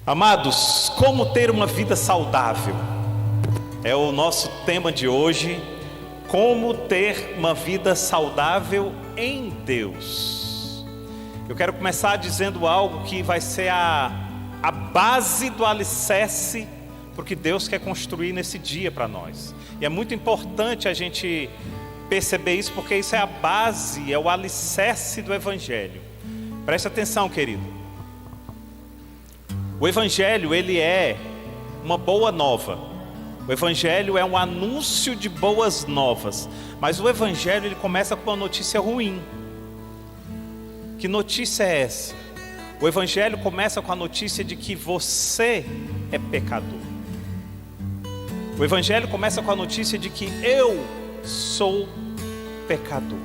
Amados, como ter uma vida saudável? É o nosso tema de hoje. Como ter uma vida saudável em Deus. Eu quero começar dizendo algo que vai ser a base do alicerce porque Deus quer construir nesse dia para nós. E é muito importante a gente perceber isso, porque isso é a base, é o alicerce do Evangelho. Preste atenção, querido. O Evangelho, ele é uma boa nova. O Evangelho é um anúncio de boas novas. Mas o Evangelho, ele começa com uma notícia ruim. Que notícia é essa? O Evangelho começa com a notícia de que você é pecador. O Evangelho começa com a notícia de que eu sou pecador.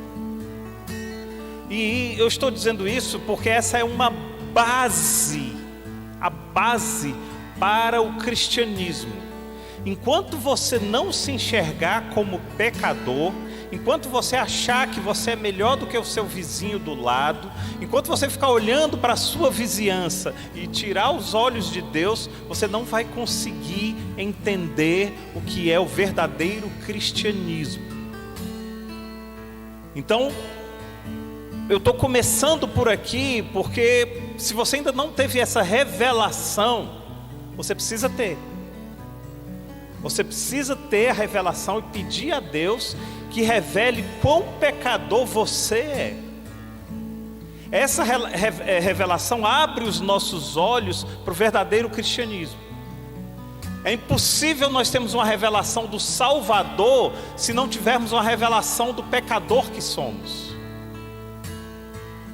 E eu estou dizendo isso porque essa é uma base, a base para o cristianismo. Enquanto você não se enxergar como pecador, enquanto você achar que você é melhor do que o seu vizinho do lado, enquanto você ficar olhando para a sua vizinhança e tirar os olhos de Deus, você não vai conseguir entender o que é o verdadeiro cristianismo. Então, eu estou começando por aqui porque se você ainda não teve essa revelação, você precisa ter. Você precisa ter a revelação e pedir a Deus que revele quão pecador você é. Essa revelação abre os nossos olhos para o verdadeiro cristianismo. É impossível nós termos uma revelação do Salvador se não tivermos uma revelação do pecador que somos.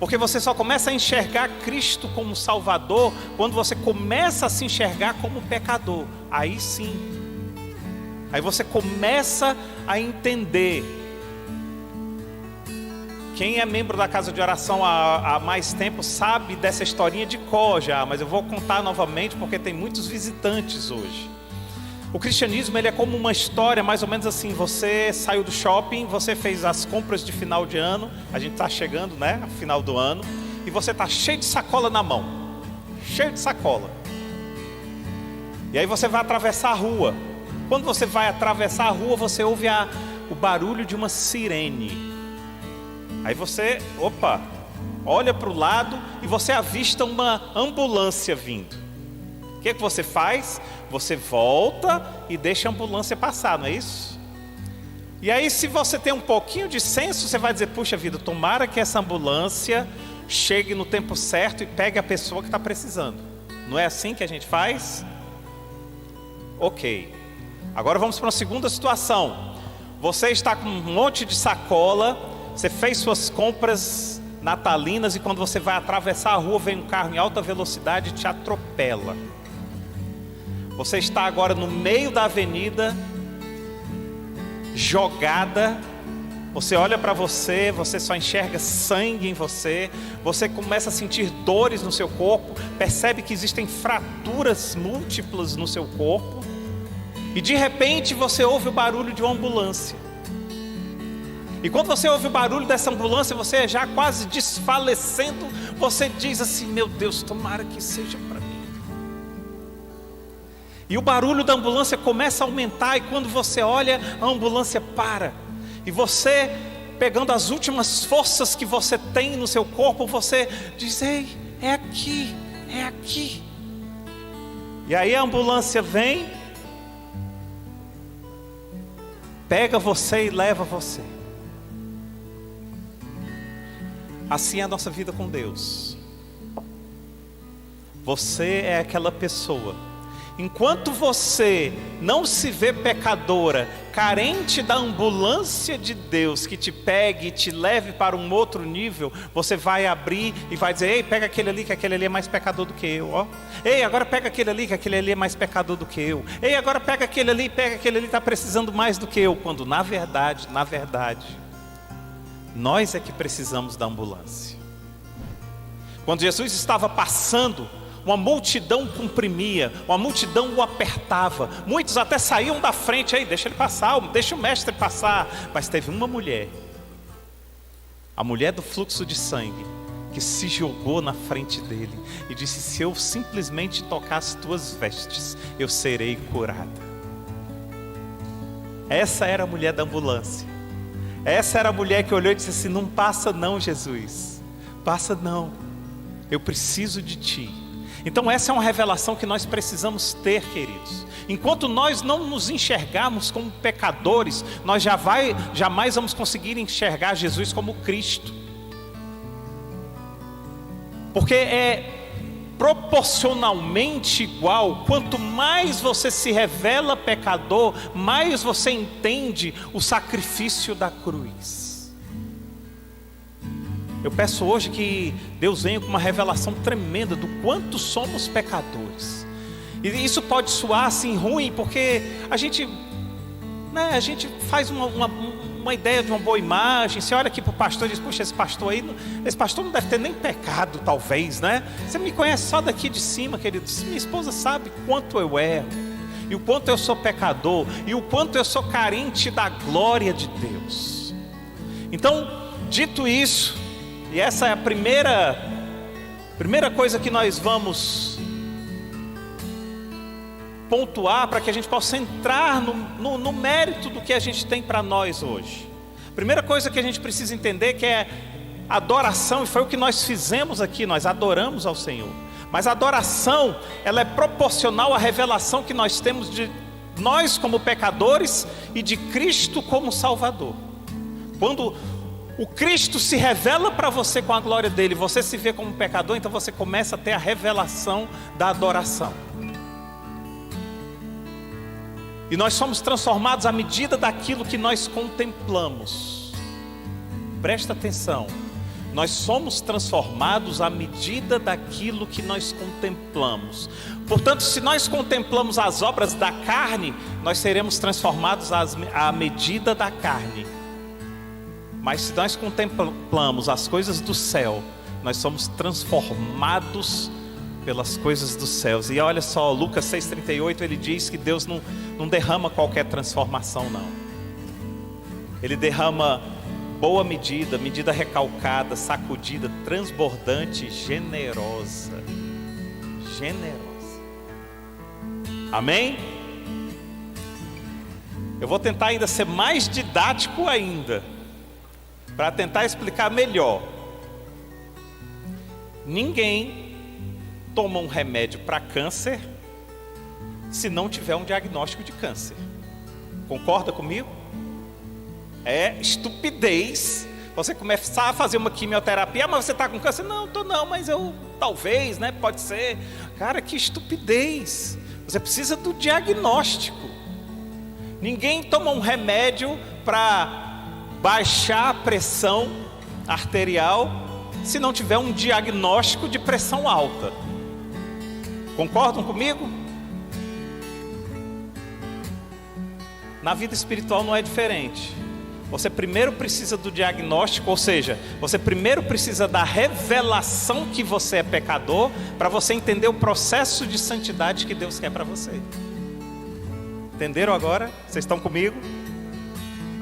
Porque você só começa a enxergar Cristo como Salvador quando você começa a se enxergar como pecador. Aí sim. Aí você começa a entender. Quem é membro da casa de oração há mais tempo sabe dessa historinha de cor já, mas eu vou contar novamente porque tem muitos visitantes hoje. O cristianismo, ele é como uma história mais ou menos assim. Você saiu do shopping, você fez as compras de final de ano. A gente está chegando, né, ao final do ano. E você está cheio de sacola na mão. Cheio de sacola. E aí você vai atravessar a rua. Quando você vai atravessar a rua, você ouve o barulho de uma sirene. Aí você, olha para o lado e você avista uma ambulância vindo. O que você faz? Você volta e deixa a ambulância passar, não é isso? E aí, se você tem um pouquinho de senso, você vai dizer: puxa vida, tomara que essa ambulância chegue no tempo certo e pegue a pessoa que está precisando. Não é assim que a gente faz? Ok. Agora vamos para uma segunda situação. Você está com um monte de sacola, você fez suas compras natalinas e quando você vai atravessar a rua, vem um carro em alta velocidade e te atropela. Você está agora no meio da avenida, jogada. Você olha para você, você só enxerga sangue em você. Você começa a sentir dores no seu corpo, percebe que existem fraturas múltiplas no seu corpo. E de repente você ouve o barulho de uma ambulância. E quando você ouve o barulho dessa ambulância, você já quase desfalecendo, você diz assim: meu Deus, tomara que seja para mim. E o barulho da ambulância começa a aumentar, e quando você olha, a ambulância para. E você, pegando as últimas forças que você tem no seu corpo, você diz: ei, é aqui, é aqui. E aí a ambulância vem, pega você e leva você. Assim é a nossa vida com Deus. Você é aquela pessoa. Enquanto você não se vê pecadora, carente da ambulância de Deus que te pegue e te leve para um outro nível, você vai abrir e vai dizer: ei, pega aquele ali, que aquele ali é mais pecador do que eu, ó. Ei, agora pega aquele ali, que aquele ali é mais pecador do que eu. Ei, agora pega aquele ali, está precisando mais do que eu. Quando na verdade, nós é que precisamos da ambulância. Quando Jesus estava passando, uma multidão comprimia, uma multidão o apertava. Muitos até saíam da frente: aí, deixa ele passar, deixa o mestre passar. Mas teve uma mulher, a mulher do fluxo de sangue, que se jogou na frente dele e disse: se eu simplesmente tocar as tuas vestes, eu serei curada. Essa era a mulher da ambulância. Essa era a mulher que olhou e disse assim: não passa não, Jesus, passa não, eu preciso de ti. Então essa é uma revelação que nós precisamos ter, queridos. Enquanto nós não nos enxergarmos como pecadores, nós jamais vamos conseguir enxergar Jesus como Cristo. Porque é proporcionalmente igual. Quanto mais você se revela pecador, mais você entende o sacrifício da cruz. Eu peço hoje que Deus venha com uma revelação tremenda do quanto somos pecadores. E isso pode soar assim ruim, porque a gente faz uma ideia de uma boa imagem. Você olha aqui para o pastor e diz: puxa, esse pastor não deve ter nem pecado, talvez, né? Você me conhece só daqui de cima, querido. Minha esposa sabe quanto eu erro, e o quanto eu sou pecador, e o quanto eu sou carente da glória de Deus. Então, dito isso, e essa é a primeira coisa que nós vamos pontuar para que a gente possa entrar no mérito do que a gente tem para nós hoje. Primeira coisa que a gente precisa entender que é adoração, e foi o que nós fizemos aqui, nós adoramos ao Senhor. Mas a adoração, ela é proporcional à revelação que nós temos de nós como pecadores e de Cristo como Salvador. Quando o Cristo se revela para você com a glória dele, você se vê como pecador, então você começa a ter a revelação da adoração. E nós somos transformados à medida daquilo que nós contemplamos. Presta atenção. Nós somos transformados à medida daquilo que nós contemplamos. Portanto, se nós contemplamos as obras da carne, nós seremos transformados à medida da carne. Mas se nós contemplamos as coisas do céu, nós somos transformados pelas coisas dos céus. E olha só, Lucas 6,38, ele diz que Deus não derrama qualquer transformação, não. Ele derrama boa medida recalcada, sacudida, transbordante, generosa. Amém? Eu vou tentar ainda ser mais didático ainda, para tentar explicar melhor. Ninguém toma um remédio para câncer se não tiver um diagnóstico de câncer. Concorda comigo? É estupidez você começar a fazer uma quimioterapia. Mas você está com câncer? Não, estou não, mas eu talvez, né? Pode ser. Cara, que estupidez. Você precisa do diagnóstico. Ninguém toma um remédio para baixar a pressão arterial se não tiver um diagnóstico de pressão alta. Concordam comigo? Na vida espiritual não é diferente. Você primeiro precisa do diagnóstico, ou seja, você primeiro precisa da revelação que você é pecador, para você entender o processo de santidade que Deus quer para você. Entenderam agora? Vocês estão comigo?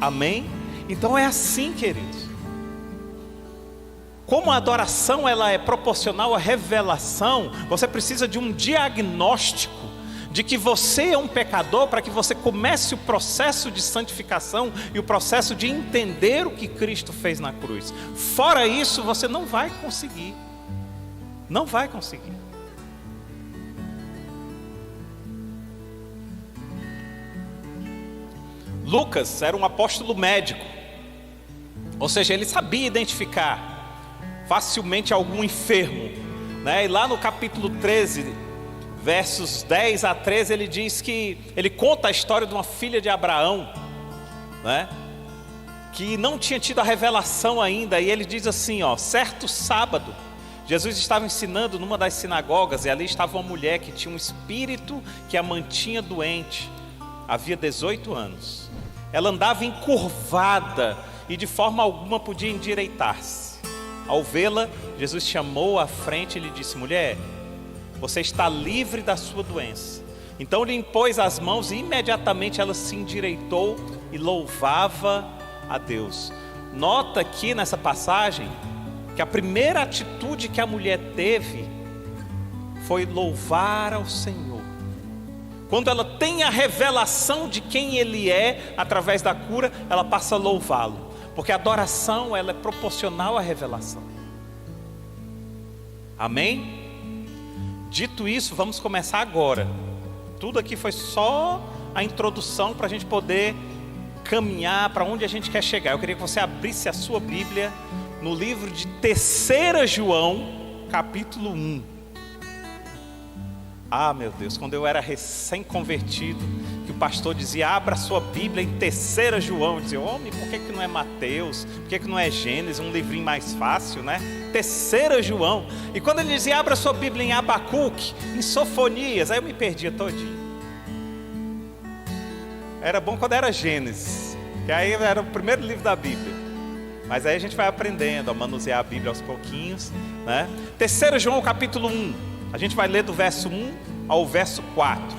Amém? Então é assim, queridos. Como a adoração ela é proporcional à revelação, você precisa de um diagnóstico de que você é um pecador, para que você comece o processo de santificação e o processo de entender o que Cristo fez na cruz. Fora isso, você não vai conseguir. Não vai conseguir. Lucas era um apóstolo médico, ou seja, ele sabia identificar facilmente algum enfermo, né? E lá no capítulo 13, versos 10 a 13, ele diz que ele conta a história de uma filha de Abraão, né? Que não tinha tido a revelação ainda. E ele diz assim, ó: certo sábado, Jesus estava ensinando numa das sinagogas, e ali estava uma mulher que tinha um espírito que a mantinha doente, havia 18 anos. Ela andava encurvada e de forma alguma podia endireitar-se. Ao vê-la, Jesus chamou à frente e lhe disse: mulher, você está livre da sua doença. Então lhe impôs as mãos e imediatamente ela se endireitou e louvava a Deus. Nota aqui nessa passagem que a primeira atitude que a mulher teve foi louvar ao Senhor. Quando ela tem a revelação de quem Ele é, através da cura, ela passa a louvá-lo. Porque a adoração, ela é proporcional à revelação. Amém? Dito isso, vamos começar agora. Tudo aqui foi só a introdução para a gente poder caminhar para onde a gente quer chegar. Eu queria que você abrisse a sua Bíblia no livro de 3 João, capítulo 1. Ah, meu Deus, quando eu era recém-convertido, que o pastor dizia, abra a sua Bíblia em 3 João. Eu dizia, homem, por que não é Mateus? Por que não é Gênesis? Um livrinho mais fácil, né? 3 João. E quando ele dizia, abra a sua Bíblia em Abacuque, em Sofonias, aí eu me perdia todinho. Era bom quando era Gênesis, que aí era o primeiro livro da Bíblia. Mas aí a gente vai aprendendo a manusear a Bíblia aos pouquinhos, né? 3 João capítulo 1. A gente vai ler do verso 1 ao verso 4.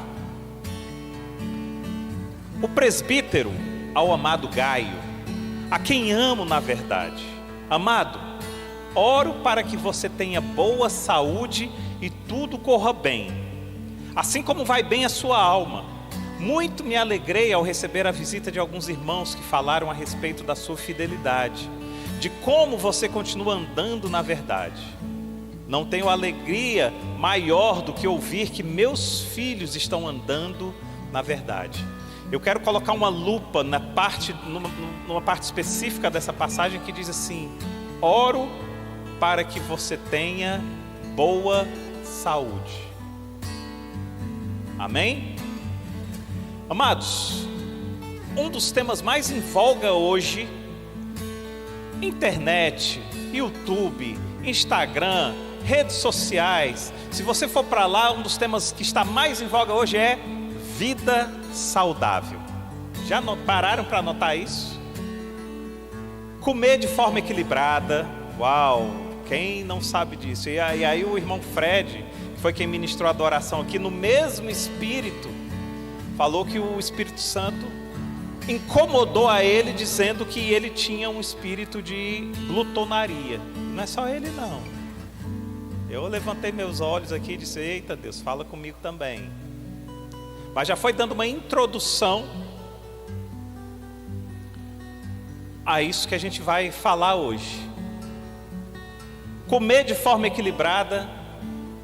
O presbítero ao amado Gaio, a quem amo na verdade. Amado, oro para que você tenha boa saúde e tudo corra bem, assim como vai bem a sua alma. Muito me alegrei ao receber a visita de alguns irmãos que falaram a respeito da sua fidelidade, de como você continua andando na verdade. Não tenho alegria maior do que ouvir que meus filhos estão andando na verdade. Eu quero colocar uma lupa numa parte específica dessa passagem que diz assim: oro para que você tenha boa saúde. Amém? Amados, um dos temas mais em voga hoje, internet, YouTube, Instagram, redes sociais, se você for para lá, um dos temas que está mais em voga hoje é vida saudável. Já pararam para anotar isso? Comer de forma equilibrada. Uau, quem não sabe disso? E aí o irmão Fred, que foi quem ministrou a adoração aqui, no mesmo espírito, falou que o Espírito Santo incomodou a ele, dizendo que ele tinha um espírito de glutonaria. Não é só ele não. Eu levantei meus olhos aqui e disse, eita Deus, fala comigo também. Mas já foi dando uma introdução a isso que a gente vai falar hoje. Comer de forma equilibrada,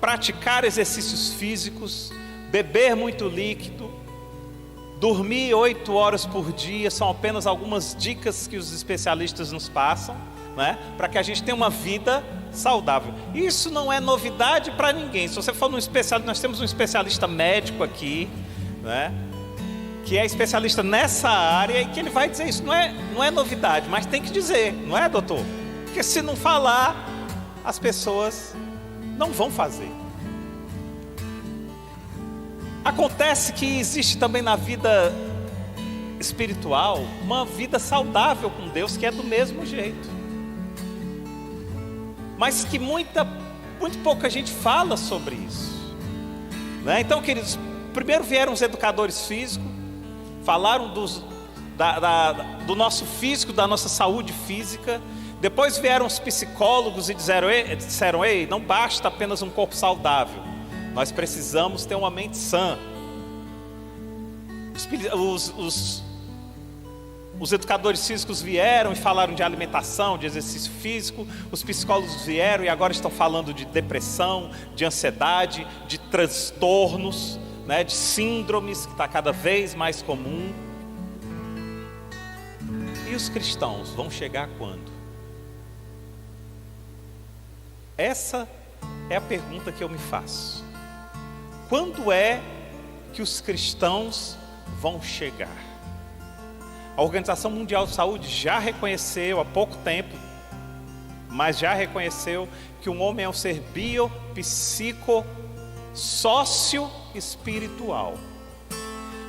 praticar exercícios físicos, beber muito líquido, dormir 8 horas por dia, são apenas algumas dicas que os especialistas nos passam, né, para que a gente tenha uma vida saudável. Isso não é novidade para ninguém. Se você for num especialista, nós temos um especialista médico aqui, né, que é especialista nessa área e que ele vai dizer isso. Não é novidade, mas tem que dizer, não é, doutor? Porque se não falar, as pessoas não vão fazer. Acontece que existe também na vida espiritual uma vida saudável com Deus, que é do mesmo jeito, mas que muito pouca gente fala sobre isso, né? Então, queridos, primeiro vieram os educadores físicos, falaram do nosso físico, da nossa saúde física. Depois vieram os psicólogos e disseram, ei, não basta apenas um corpo saudável, nós precisamos ter uma mente sã. Os educadores físicos vieram e falaram de alimentação, de exercício físico. Os psicólogos vieram e agora estão falando de depressão, de ansiedade, de transtornos, né, de síndromes, que está cada vez mais comum. E os cristãos vão chegar quando? Essa é a pergunta que eu me faço. Quando é que os cristãos vão chegar? A Organização Mundial de Saúde já reconheceu há pouco tempo, mas já reconheceu que um homem é um ser biopsico, sócio-espiritual.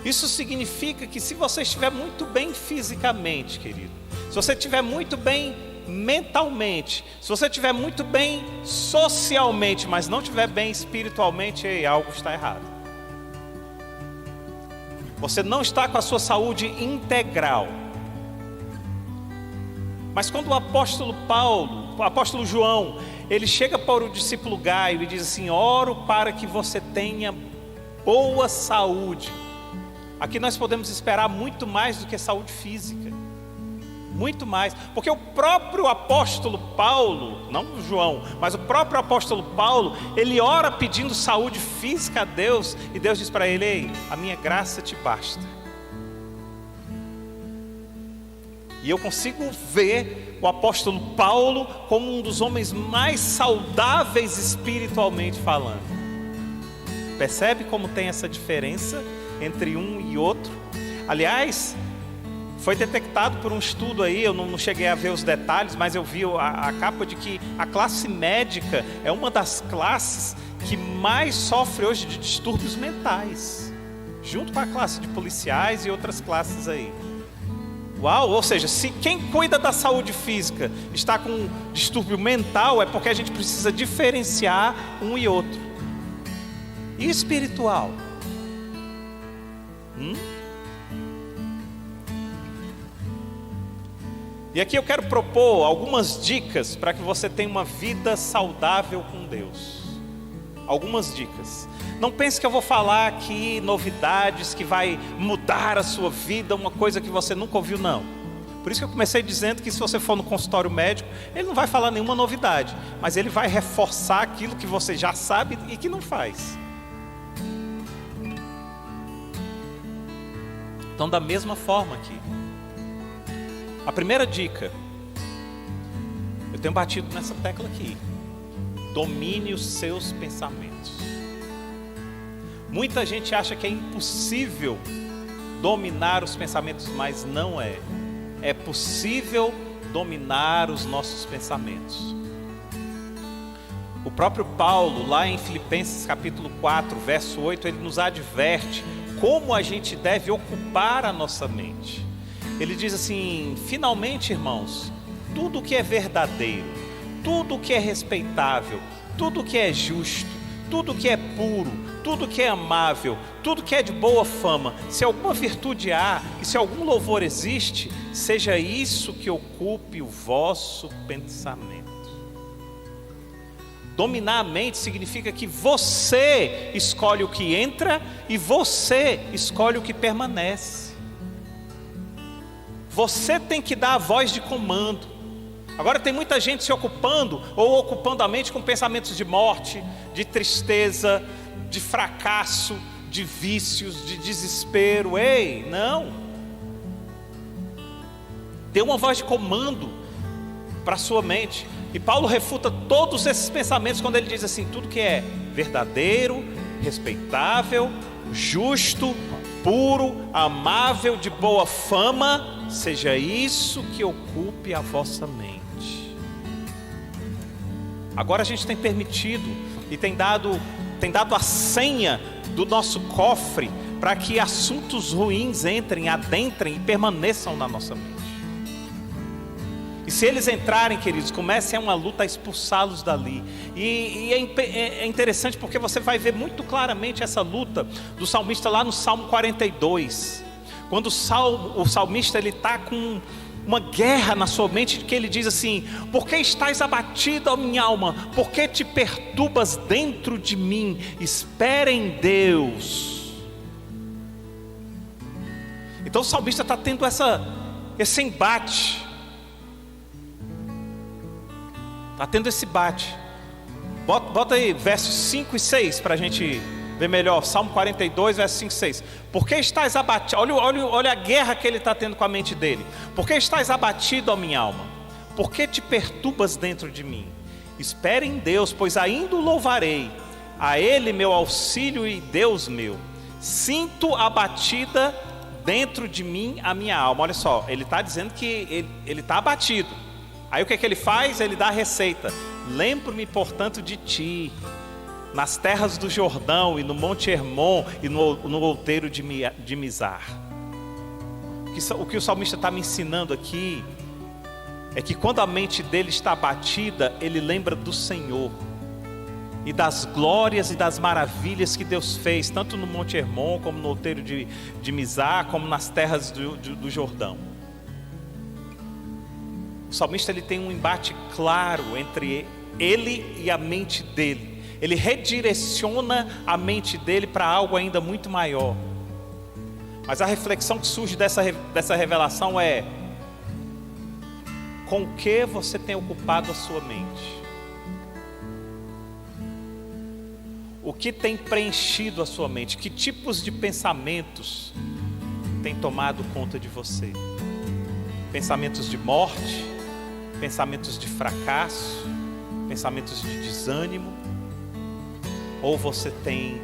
Isso significa que se você estiver muito bem fisicamente, querido, se você estiver muito bem mentalmente, se você estiver muito bem socialmente, mas não estiver bem espiritualmente, algo está errado. Você não está com a sua saúde integral. Mas quando o apóstolo Paulo o apóstolo João, ele chega para o discípulo Gaio e diz assim: oro para que você tenha boa saúde. Aqui nós podemos esperar muito mais do que saúde física, muito mais, porque o próprio apóstolo Paulo, não o João, mas o próprio apóstolo Paulo, ele ora pedindo saúde física a Deus, e Deus diz para ele: ei, a minha graça te basta. E eu consigo ver o apóstolo Paulo como um dos homens mais saudáveis espiritualmente falando. Percebe como tem essa diferença entre um e outro? Aliás, foi detectado por um estudo aí, eu não cheguei a ver os detalhes, mas eu vi a capa de que a classe médica é uma das classes que mais sofre hoje de distúrbios mentais, junto com a classe de policiais e outras classes aí. Uau, ou seja, se quem cuida da saúde física está com um distúrbio mental, é porque a gente precisa diferenciar um e outro. E espiritual? E aqui eu quero propor algumas dicas para que você tenha uma vida saudável com Deus. Algumas dicas. Não pense que eu vou falar aqui novidades que vai mudar a sua vida, uma coisa que você nunca ouviu, não. Por isso que eu comecei dizendo que se você for no consultório médico, ele não vai falar nenhuma novidade, mas ele vai reforçar aquilo que você já sabe e que não faz. Então, da mesma forma aqui, a primeira dica, eu tenho batido nessa tecla aqui: domine os seus pensamentos. Muita gente acha que é impossível dominar os pensamentos, mas não é. É possível dominar os nossos pensamentos. O próprio Paulo, lá em Filipenses capítulo 4, verso 8, ele nos adverte como a gente deve ocupar a nossa mente. Ele diz assim: finalmente, irmãos, tudo que é verdadeiro, tudo que é respeitável, tudo que é justo, tudo que é puro, tudo que é amável, tudo que é de boa fama, se alguma virtude há e se algum louvor existe, seja isso que ocupe o vosso pensamento. Dominar a mente significa que você escolhe o que entra e você escolhe o que permanece. Você tem que dar a voz de comando. Agora tem muita gente se ocupando ou ocupando a mente com pensamentos de morte, de tristeza, de fracasso, de vícios, de desespero. Ei, não. Dê uma voz de comando para a sua mente. E Paulo refuta todos esses pensamentos quando ele diz assim: tudo que é verdadeiro, respeitável, justo, puro, amável, de boa fama, seja isso que ocupe a vossa mente. Agora a gente tem permitido e tem dado a senha do nosso cofre para que assuntos ruins adentrem e permaneçam na nossa mente. E se eles entrarem, queridos, comecem uma luta a expulsá-los dali. E é interessante porque você vai ver muito claramente essa luta do salmista lá no Salmo 42. Quando o salmista está com uma guerra na sua mente, que ele diz assim: por que estás abatido, ó minha alma? Por que te perturbas dentro de mim? Espera em Deus. Então o salmista está tendo esse embate. Está tendo esse embate. Bota aí versos 5 e 6 para a gente ver melhor. Salmo 42, versos 5 e 6. Por que estás abatido? Olha a guerra que ele está tendo com a mente dele. Por que estás abatido, ó minha alma? Por que te perturbas dentro de mim? Espere em Deus, pois ainda o louvarei. A Ele meu auxílio e Deus meu. Sinto abatida dentro de mim a minha alma. Olha só, ele está dizendo que ele está abatido. Aí o que é que ele faz? Ele dá a receita: lembro-me portanto de ti, nas terras do Jordão e no Monte Hermon e no outeiro de Mizar. O que o salmista está me ensinando aqui é que quando a mente dele está abatida, ele lembra do Senhor e das glórias e das maravilhas que Deus fez, tanto no Monte Hermon como no outeiro de Mizar, como nas terras do Jordão. O salmista ele tem um embate claro entre ele e a mente dele. Ele redireciona a mente dele para algo ainda muito maior. Mas a reflexão que surge dessa revelação é: com o que você tem ocupado a sua mente? O que tem preenchido a sua mente? Que tipos de pensamentos têm tomado conta de você? Pensamentos de morte, pensamentos de fracasso, pensamentos de desânimo? Ou você tem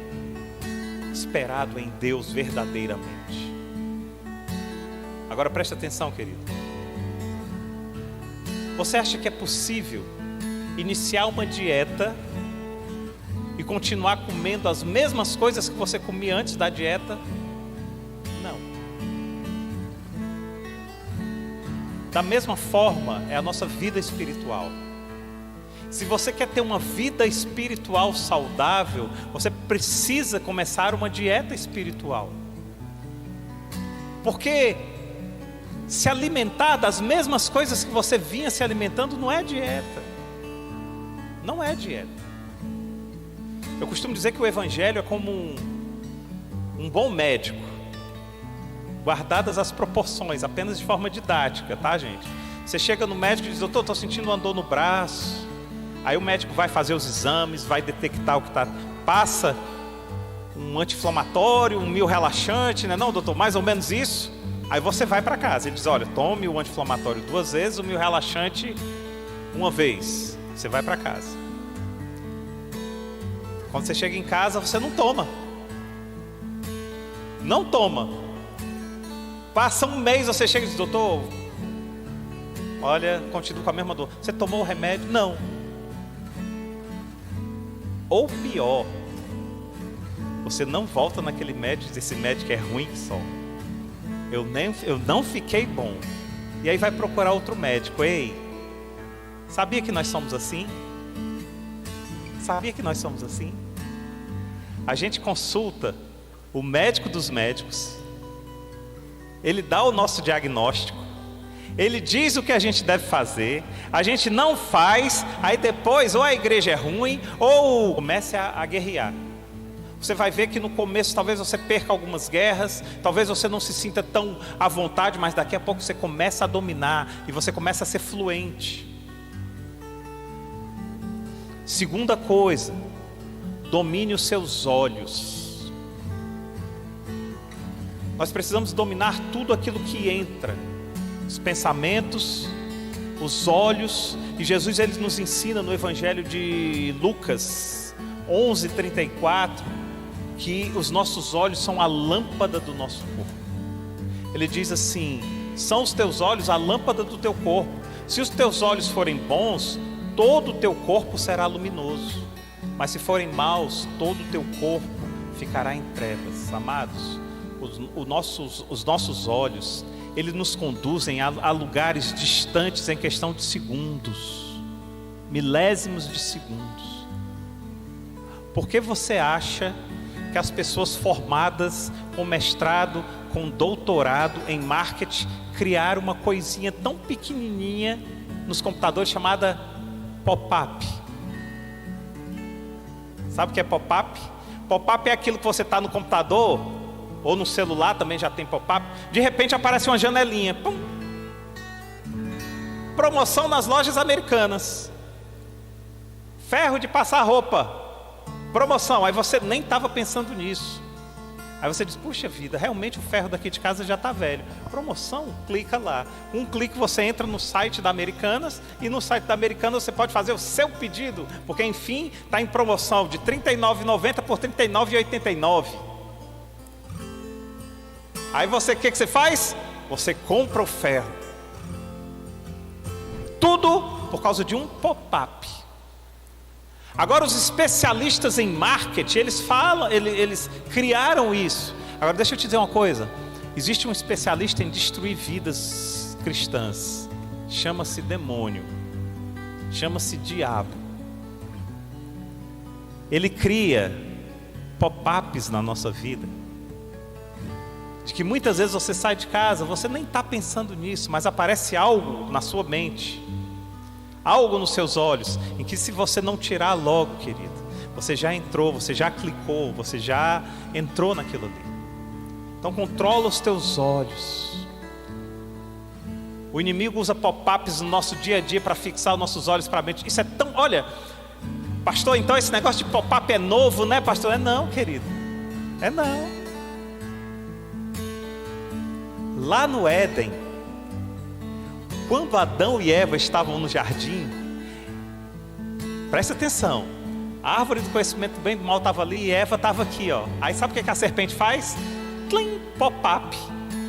esperado em Deus verdadeiramente? Agora preste atenção, querido. Você acha que é possível iniciar uma dieta e continuar comendo as mesmas coisas que você comia antes da dieta? Não. Da mesma forma é a nossa vida espiritual. Se você quer ter uma vida espiritual saudável, você precisa começar uma dieta espiritual. Porque se alimentar das mesmas coisas que você vinha se alimentando não é dieta. Não é dieta. Eu costumo dizer que o Evangelho é como um bom médico, guardadas as proporções, apenas de forma didática, tá, gente? Você chega no médico e diz: doutor, estou sentindo uma dor no braço. Aí o médico vai fazer os exames, vai detectar o que está... Passa um anti-inflamatório, um mil relaxante, né? Não, doutor, mais ou menos isso. Aí você vai para casa. Ele diz: olha, tome o anti-inflamatório 2 vezes, o mil relaxante 1 vez. Você vai para casa. Quando você chega em casa, você não toma. Não toma. Passa um mês, você chega e diz: doutor, olha, continuo com a mesma dor. Você tomou o remédio? Não. Ou pior, você não volta naquele médico e diz: esse médico é ruim só. Eu não fiquei bom. E aí vai procurar outro médico. Ei, sabia que nós somos assim? Sabia que nós somos assim? A gente consulta o médico dos médicos, ele dá o nosso diagnóstico, ele diz o que a gente deve fazer, a gente não faz, aí depois ou a igreja é ruim, ou comece a guerrear. Você vai ver que no começo talvez você perca algumas guerras, talvez você não se sinta tão à vontade, mas daqui a pouco você começa a dominar e você começa a ser fluente. Segunda coisa, domine os seus olhos. Nós precisamos dominar tudo aquilo que entra, os pensamentos, os olhos. E Jesus ele nos ensina no Evangelho de Lucas 11:34 que os nossos olhos são a lâmpada do nosso corpo. Ele diz assim: são os teus olhos a lâmpada do teu corpo. Se os teus olhos forem bons, todo o teu corpo será luminoso. Mas se forem maus, todo o teu corpo ficará em trevas. Amados, os nossos olhos, eles nos conduzem a lugares distantes em questão de segundos, milésimos de segundos. Por que você acha que as pessoas formadas com mestrado, com doutorado em marketing, criaram uma coisinha tão pequenininha nos computadores chamada pop-up? Sabe o que é pop-up? Pop-up é aquilo que você está no computador, ou no celular também já tem pop-up. De repente aparece uma janelinha. Pum. Promoção nas lojas americanas. Ferro de passar roupa. Promoção. Aí você nem estava pensando nisso. Aí você diz: puxa vida, realmente o ferro daqui de casa já está velho. Promoção? Clica lá. Um clique você entra no site da Americanas, e no site da Americanas você pode fazer o seu pedido, porque enfim está em promoção de R$ 39,90 por R$ 39,89. Aí você, o que você faz? Você compra o ferro. Tudo por causa de um pop-up. Agora os especialistas em marketing, eles criaram isso. Agora deixa eu te dizer uma coisa. Existe um especialista em destruir vidas cristãs. Chama-se demônio. Chama-se diabo. Ele cria pop-ups na nossa vida. De que muitas vezes você sai de casa, você nem está pensando nisso, mas aparece algo na sua mente, algo nos seus olhos, em que se você não tirar logo, querido, você já entrou, você já clicou, você já entrou naquilo ali. Então controla os teus olhos. O inimigo usa pop-ups no nosso dia a dia para fixar os nossos olhos para a mente. Isso é tão... Olha, pastor, então esse negócio de pop-up é novo, né, pastor? É não, querido. É não. Lá no Éden, quando Adão e Eva estavam no jardim, presta atenção, a árvore do conhecimento do bem e do mal estava ali e Eva estava aqui, ó. Aí sabe o que a serpente faz? Tlim, pop-up.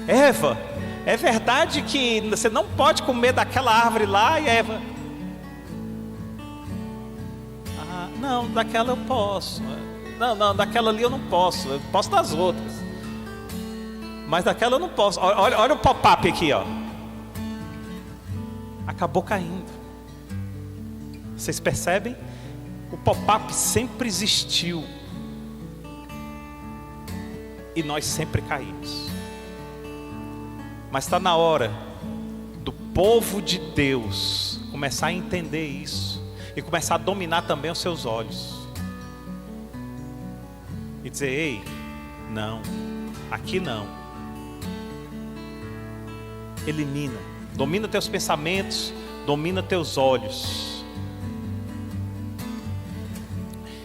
Eva, é verdade que você não pode comer daquela árvore lá? E Eva, não, daquela eu posso. Não, daquela ali eu não posso. Eu posso das outras, mas daquela eu não posso. Olha o pop-up aqui, ó. Acabou caindo. Vocês percebem? O pop-up sempre existiu e nós sempre caímos. Mas está na hora do povo de Deus começar a entender isso e começar a dominar também os seus olhos e dizer: ei, não, aqui não. Elimina, domina teus pensamentos, domina teus olhos.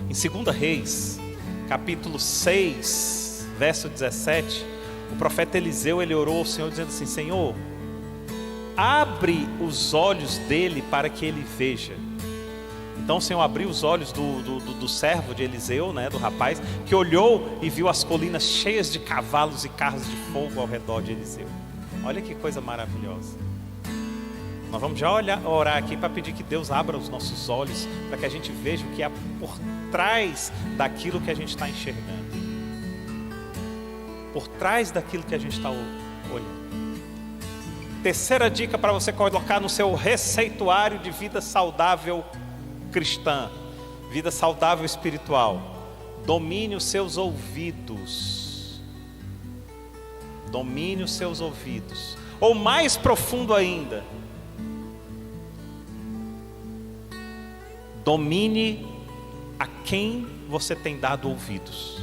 Em 2 Reis, capítulo 6, verso 17, o profeta Eliseu, ele orou ao Senhor dizendo assim: Senhor, abre os olhos dele para que ele veja. Então o Senhor abriu os olhos do servo de Eliseu, né, do rapaz, que olhou e viu as colinas cheias de cavalos e carros de fogo ao redor de Eliseu. Olha que coisa maravilhosa. Nós vamos já orar aqui para pedir que Deus abra os nossos olhos, para que a gente veja o que há por trás daquilo que a gente está enxergando, por trás daquilo que a gente está olhando. Terceira dica para você colocar no seu receituário de vida saudável cristã, vida saudável espiritual: domine os seus ouvidos. Domine os seus ouvidos. Ou mais profundo ainda, domine a quem você tem dado ouvidos.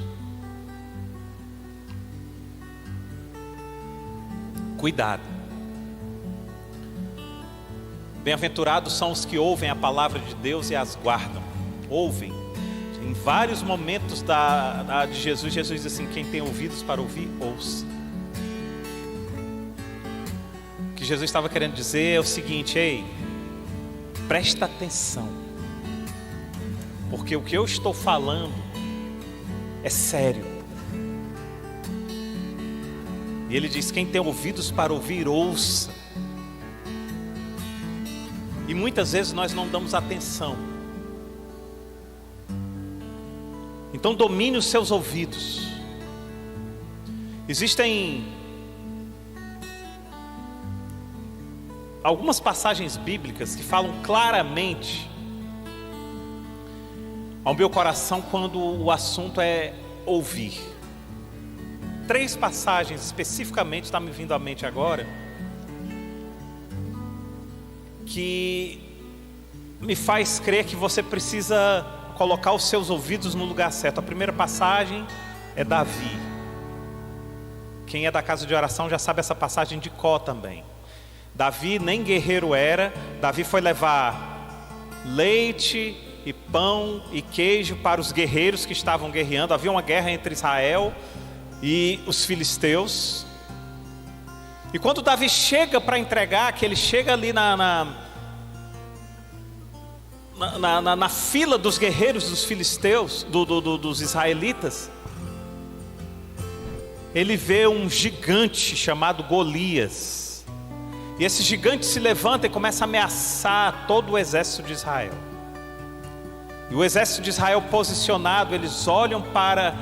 Cuidado. Bem-aventurados são os que ouvem a palavra de Deus e as guardam. Ouvem. Em vários momentos de Jesus, Jesus diz assim: quem tem ouvidos para ouvir, ouça. O que Jesus estava querendo dizer é o seguinte: ei, presta atenção, porque o que eu estou falando é sério. E ele diz: quem tem ouvidos para ouvir, ouça. E muitas vezes nós não damos atenção. Então domine os seus ouvidos. Existem algumas passagens bíblicas que falam claramente ao meu coração quando o assunto é ouvir. 3 passagens especificamente está me vindo à mente agora, que me faz crer que você precisa colocar os seus ouvidos no lugar certo. A primeira passagem é Davi. Quem é da casa de oração já sabe essa passagem de cor também. Davi nem guerreiro era. Davi foi levar leite e pão e queijo para os guerreiros que estavam guerreando. Havia uma guerra entre Israel e os filisteus. E quando Davi chega para entregar, que ele chega ali na fila dos guerreiros dos filisteus, dos israelitas, ele vê um gigante chamado Golias. E esse gigante se levanta e começa a ameaçar todo o exército de Israel. E o exército de Israel posicionado, eles olham para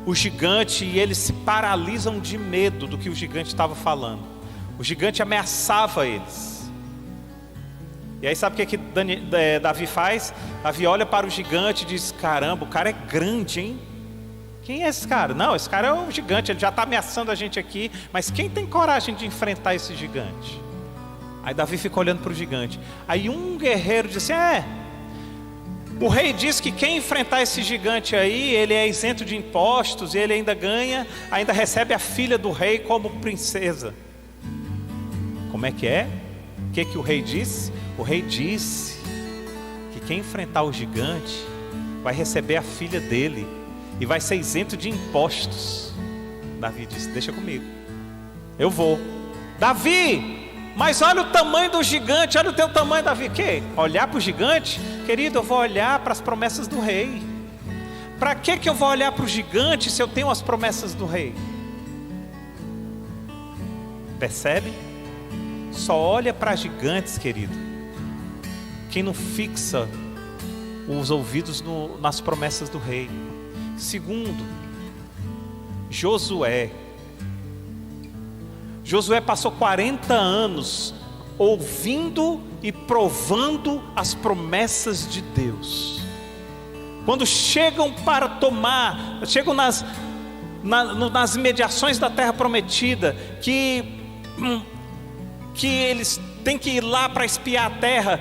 o gigante e eles se paralisam de medo do que o gigante estava falando. O gigante ameaçava eles. E aí sabe o que Davi faz? Davi olha para o gigante e diz: caramba, o cara é grande, hein? Quem é esse cara? Não, esse cara é um gigante, ele já está ameaçando a gente aqui, mas quem tem coragem de enfrentar esse gigante? Aí Davi fica olhando para o gigante. Aí um guerreiro disse: o rei diz que quem enfrentar esse gigante aí, ele é isento de impostos, e ele ainda recebe a filha do rei como princesa. Como é que é? O que o rei disse? O rei disse que quem enfrentar o gigante vai receber a filha dele e vai ser isento de impostos. Davi disse: deixa comigo, eu vou. Davi, mas olha o tamanho do gigante, olha o teu tamanho, Davi. Que? Olhar para o gigante? Querido, eu vou olhar para as promessas do rei. Para que eu vou olhar para o gigante se eu tenho as promessas do rei? Percebe? Só olha para gigantes, querido, quem não fixa os ouvidos nas promessas do rei. Segundo, Josué passou 40 anos ouvindo e provando as promessas de Deus. Quando chegam nas imediações da terra prometida, que eles têm que ir lá para espiar a terra,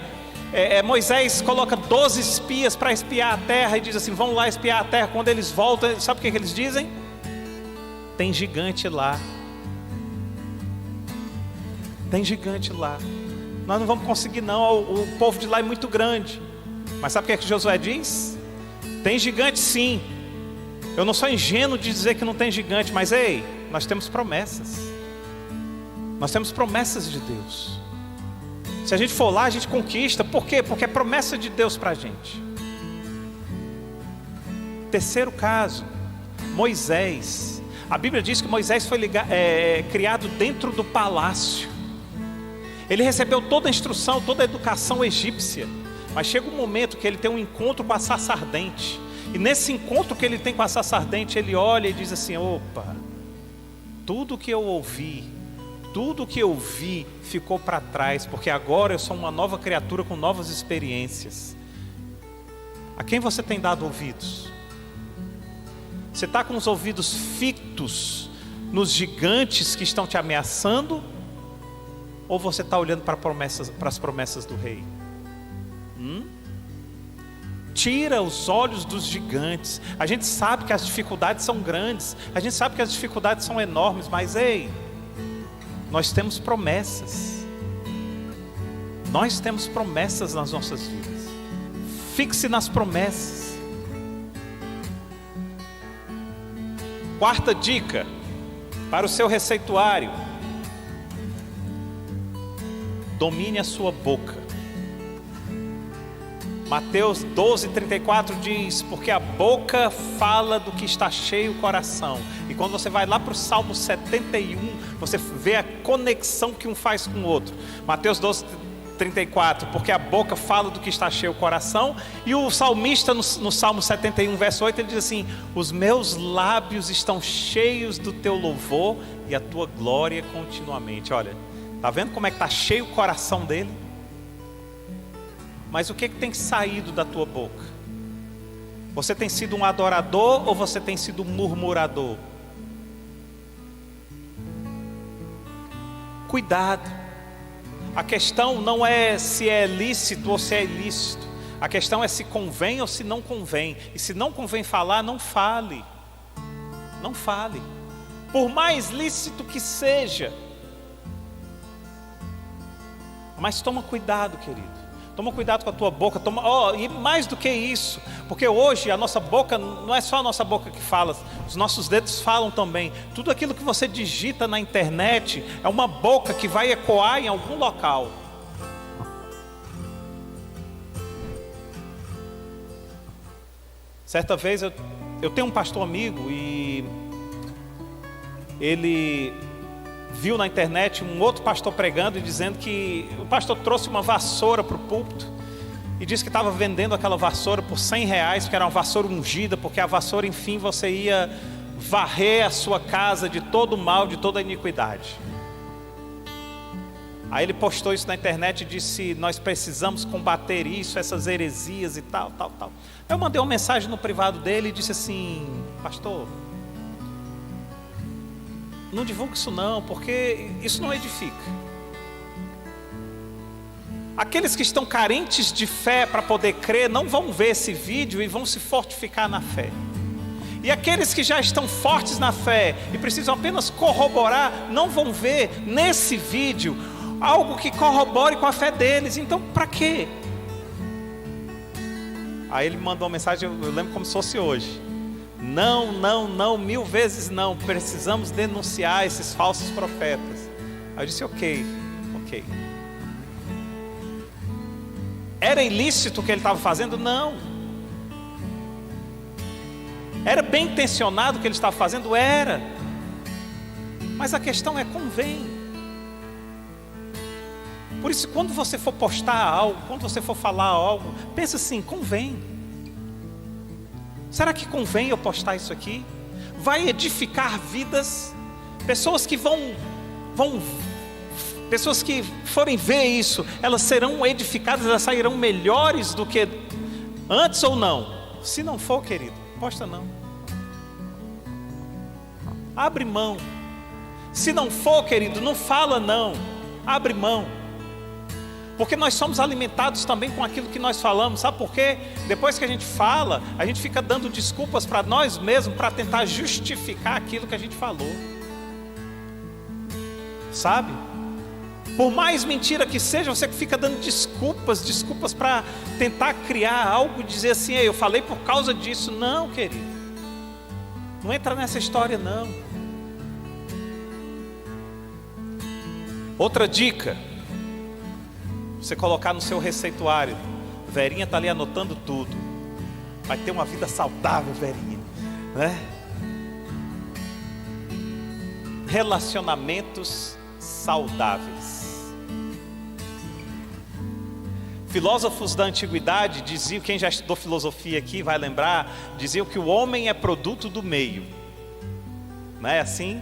Moisés coloca 12 espias para espiar a terra e diz assim: vão lá espiar a terra. Quando eles voltam, sabe o que eles dizem? Tem gigante lá. Tem gigante lá. Nós não vamos conseguir não, o povo de lá é muito grande. Mas sabe o que Josué diz? Tem gigante sim. Eu não sou ingênuo de dizer que não tem gigante, mas ei, nós temos promessas. Nós temos promessas de Deus. Se a gente for lá, a gente conquista. Por quê? Porque é promessa de Deus para a gente. Terceiro caso, Moisés. A Bíblia diz que Moisés foi criado dentro do palácio. Ele recebeu toda a instrução, toda a educação egípcia. Mas chega um momento que ele tem um encontro com a sarça ardente. E nesse encontro que ele tem com a sarça ardente, ele olha e diz assim: opa, tudo que eu ouvi, tudo que eu vi ficou para trás, porque agora eu sou uma nova criatura com novas experiências. A quem você tem dado ouvidos? Você está com os ouvidos fitos nos gigantes que estão te ameaçando? Ou você está olhando para as promessas do rei? Tira os olhos dos gigantes. A gente sabe que as dificuldades são grandes, a gente sabe que as dificuldades são enormes, mas ei, nós temos promessas. Nós temos promessas nas nossas vidas. Fixe nas promessas. Quarta dica para o seu receituário: domine a sua boca. Mateus 12:34 diz: porque a boca fala do que está cheio o coração. E quando você vai lá para o Salmo 71, você vê a conexão que um faz com o outro. Mateus 12:34, porque a boca fala do que está cheio o coração. E o salmista no Salmo 71, verso 8, ele diz assim: os meus lábios estão cheios do teu louvor e a tua glória continuamente. Olha, está vendo como é que está cheio o coração dele? Mas o que tem saído da tua boca? Você tem sido um adorador ou você tem sido um murmurador? Cuidado. A questão não é se é lícito ou se é ilícito. A questão é se convém ou se não convém. E se não convém falar, não fale. Não fale. Por mais lícito que seja. Mas toma cuidado, querido. Toma cuidado com a tua boca. E mais do que isso, porque hoje a nossa boca, não é só a nossa boca que fala, os nossos dedos falam também. Tudo aquilo que você digita na internet é uma boca que vai ecoar em algum local. Certa vez eu tenho um pastor amigo e ele viu na internet um outro pastor pregando e dizendo que o pastor trouxe uma vassoura para o púlpito e disse que estava vendendo aquela vassoura por R$100, porque era uma vassoura ungida, porque a vassoura, enfim, você ia varrer a sua casa de todo o mal, de toda a iniquidade. Aí ele postou isso na internet e disse: nós precisamos combater isso, essas heresias e tal. Eu mandei uma mensagem no privado dele e disse assim: pastor, não divulgue isso não, porque isso não edifica. Aqueles que estão carentes de fé para poder crer não vão ver esse vídeo e vão se fortificar na fé. E aqueles que já estão fortes na fé e precisam apenas corroborar, não vão ver nesse vídeo algo que corrobore com a fé deles. Então, para quê? Aí ele mandou uma mensagem, eu lembro como se fosse hoje: não, 1000 vezes não, precisamos denunciar esses falsos profetas. Aí eu disse: ok. Era ilícito o que ele estava fazendo? Não. Era bem intencionado o que ele estava fazendo? Era. Mas a questão é: convém. Por isso, quando você for postar algo, quando você for falar algo, pensa assim: convém. Será que convém eu postar isso aqui? Vai edificar vidas? Pessoas que pessoas que forem ver isso, elas serão edificadas, elas sairão melhores do que antes ou não? Se não for, querido, posta não. Abre mão. Se não for, querido, não fala não. Abre mão. Porque nós somos alimentados também com aquilo que nós falamos. Sabe por quê? Depois que a gente fala, a gente fica dando desculpas para nós mesmos, para tentar justificar aquilo que a gente falou. Sabe? Por mais mentira que seja, você fica dando desculpas para tentar criar algo e dizer assim: eu falei por causa disso. Não, querido, não entra nessa história não. Outra dica: você colocar no seu receituário. Verinha está ali anotando tudo. Vai ter uma vida saudável, Verinha, né? Relacionamentos saudáveis. Filósofos da antiguidade diziam, quem já estudou filosofia aqui vai lembrar, diziam que o homem é produto do meio. Não é assim?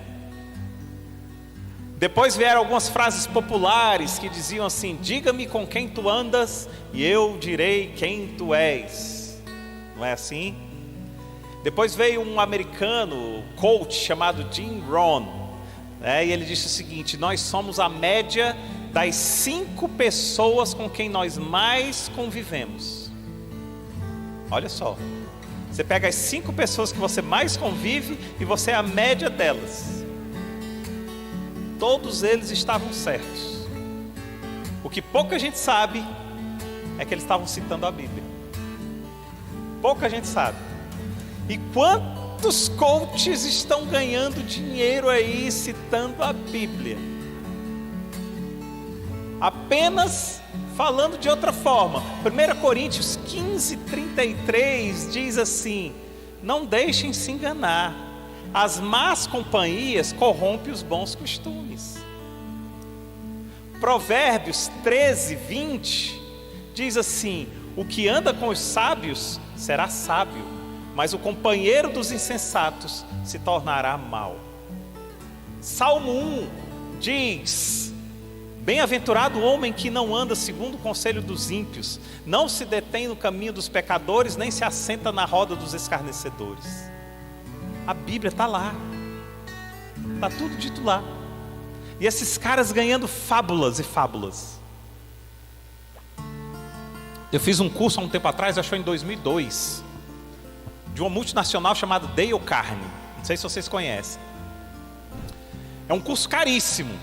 Depois vieram algumas frases populares que diziam assim: diga-me com quem tu andas e eu direi quem tu és. Não é assim? Depois veio um americano, coach, chamado Jim Rohn, e ele disse o seguinte: nós somos a média das 5 pessoas com quem nós mais convivemos. Olha só, você pega as 5 pessoas que você mais convive e você é a média delas. Todos eles estavam certos. O que pouca gente sabe é que eles estavam citando a Bíblia. Pouca gente sabe. E quantos coaches estão ganhando dinheiro aí citando a Bíblia? Apenas falando de outra forma. 1 Coríntios 15:33 diz assim: não deixem se enganar, as más companhias corrompem os bons costumes. Provérbios 13:20 diz assim: o que anda com os sábios será sábio, mas o companheiro dos insensatos se tornará mau. Salmo 1 diz: bem-aventurado o homem que não anda segundo o conselho dos ímpios, não se detém no caminho dos pecadores, nem se assenta na roda dos escarnecedores. A Bíblia está lá, está tudo dito lá. E esses caras ganhando fábulas e fábulas. Eu fiz um curso há um tempo atrás, acho que foi em 2002, de uma multinacional chamada Dale Carnegie. Não sei se vocês conhecem. É um curso caríssimo.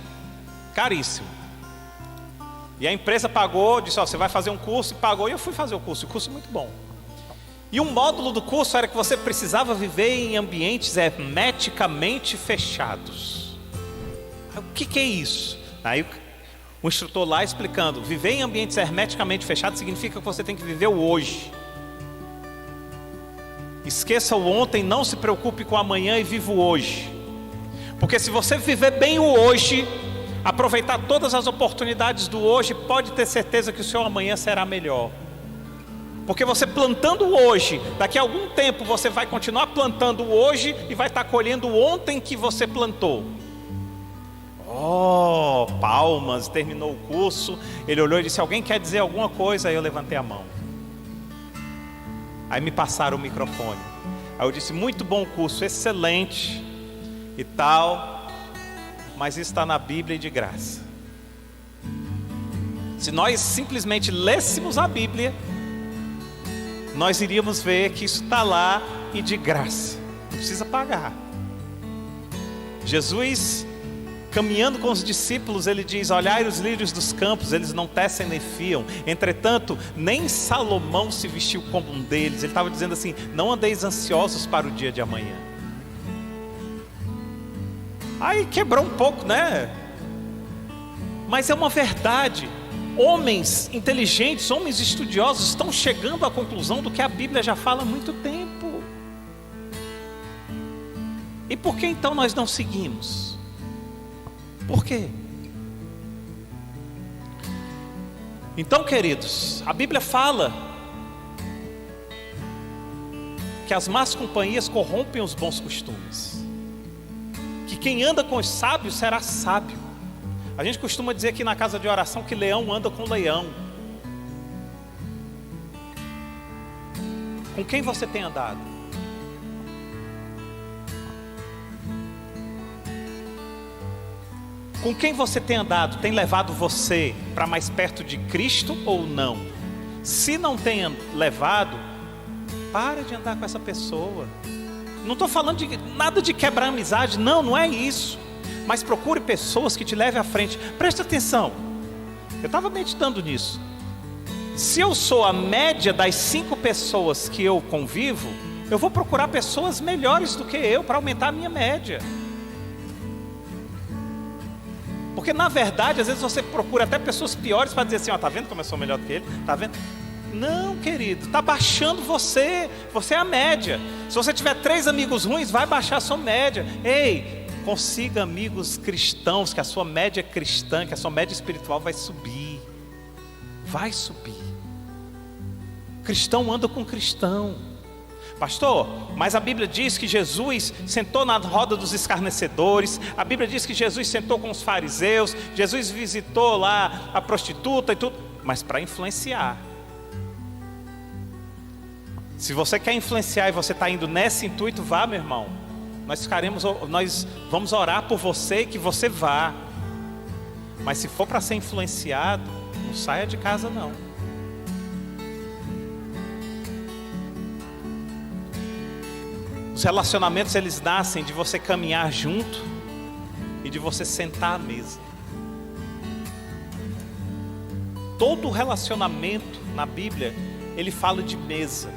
E a empresa pagou, disse: você vai fazer um curso, e pagou. E eu fui fazer o curso é muito bom. E um módulo do curso era que você precisava viver em ambientes hermeticamente fechados. O que é isso? Aí o instrutor lá explicando: viver em ambientes hermeticamente fechados significa que você tem que viver o hoje. Esqueça o ontem, não se preocupe com o amanhã e viva o hoje. Porque se você viver bem o hoje, aproveitar todas as oportunidades do hoje, pode ter certeza que o seu amanhã será melhor. Porque você plantando hoje, daqui a algum tempo você vai continuar plantando hoje e vai estar colhendo ontem que você plantou. Oh, palmas, terminou o curso. Ele olhou e disse: alguém quer dizer alguma coisa? Aí eu levantei a mão. Aí me passaram o microfone. Aí eu disse: muito bom o curso, excelente e tal, mas isso está na Bíblia e de graça. Se nós simplesmente lêssemos a Bíblia, nós iríamos ver que isso está lá e de graça, não precisa pagar. Jesus, caminhando com os discípulos, ele diz: olhai os lírios dos campos, eles não tecem nem fiam, entretanto nem Salomão se vestiu como um deles. Ele estava dizendo assim: não andeis ansiosos para o dia de amanhã. Aí quebrou um pouco, né? Mas é uma verdade. Homens inteligentes, homens estudiosos estão chegando à conclusão do que a Bíblia já fala há muito tempo. E por que então nós não seguimos? Por quê? Então, queridos, a Bíblia fala que as más companhias corrompem os bons costumes, que quem anda com os sábios será sábio. A gente costuma dizer aqui na casa de oração que leão anda com leão. Com quem você tem andado? Com quem você tem andado? Tem levado você para mais perto de Cristo ou não? Se não tem levado, para de andar com essa pessoa. Não estou falando de nada de quebrar amizade, não é isso. Mas procure pessoas que te levem à frente. Presta atenção, eu estava meditando nisso. Se eu sou a média das 5 pessoas que eu convivo, eu vou procurar pessoas melhores do que eu para aumentar a minha média. Porque na verdade, às vezes você procura até pessoas piores para dizer assim: ó, tá vendo como eu sou melhor do que ele? Tá vendo? Não, querido, está baixando você. Você é a média. Se você tiver 3 amigos ruins, vai baixar a sua média. Ei, consiga amigos cristãos, que a sua média cristã, que a sua média espiritual vai subir. Vai subir. Cristão anda com cristão. Pastor, mas a Bíblia diz que Jesus sentou na roda dos escarnecedores. A Bíblia diz que Jesus sentou com os fariseus. Jesus visitou lá a prostituta e tudo. Mas para influenciar. Se você quer influenciar e você está indo nesse intuito, vá, meu irmão. Nós vamos orar por você, que você vá. Mas se for para ser influenciado, não saia de casa não. Os relacionamentos, eles nascem de você caminhar junto e de você sentar à mesa. Todo relacionamento na Bíblia, ele fala de mesa.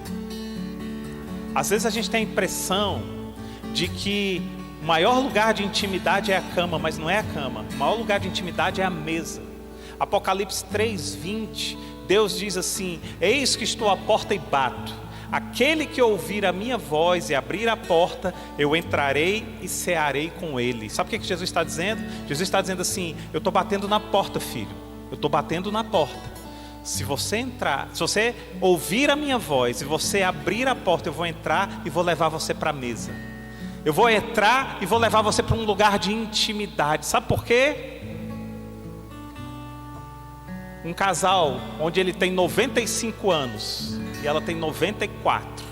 Às vezes a gente tem a impressão de que o maior lugar de intimidade é a cama, mas não é a cama. O maior lugar de intimidade é a mesa. Apocalipse 3:20, Deus diz assim: eis que estou à porta e bato. Aquele que ouvir a minha voz e abrir a porta, eu entrarei e cearei com ele. Sabe o que Jesus está dizendo? Jesus está dizendo assim: eu estou batendo na porta, filho. Eu estou batendo na porta. Se você entrar, se você ouvir a minha voz e você abrir a porta, eu vou entrar e vou levar você para a mesa. Eu vou entrar e vou levar você para um lugar de intimidade. Sabe por quê? Um casal onde ele tem 95 anos e ela tem 94.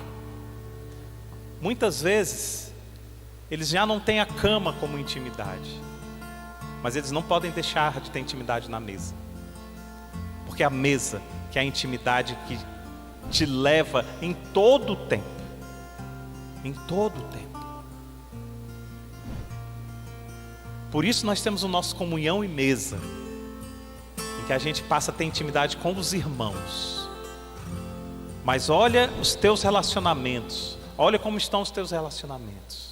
Muitas vezes eles já não têm a cama como intimidade, mas eles não podem deixar de ter intimidade na mesa. Porque a mesa, que é a intimidade que te leva em todo o tempo. Em todo o tempo. Por isso nós temos o nosso comunhão e mesa, em que a gente passa a ter intimidade com os irmãos. Mas olha os teus relacionamentos. Olha como estão os teus relacionamentos.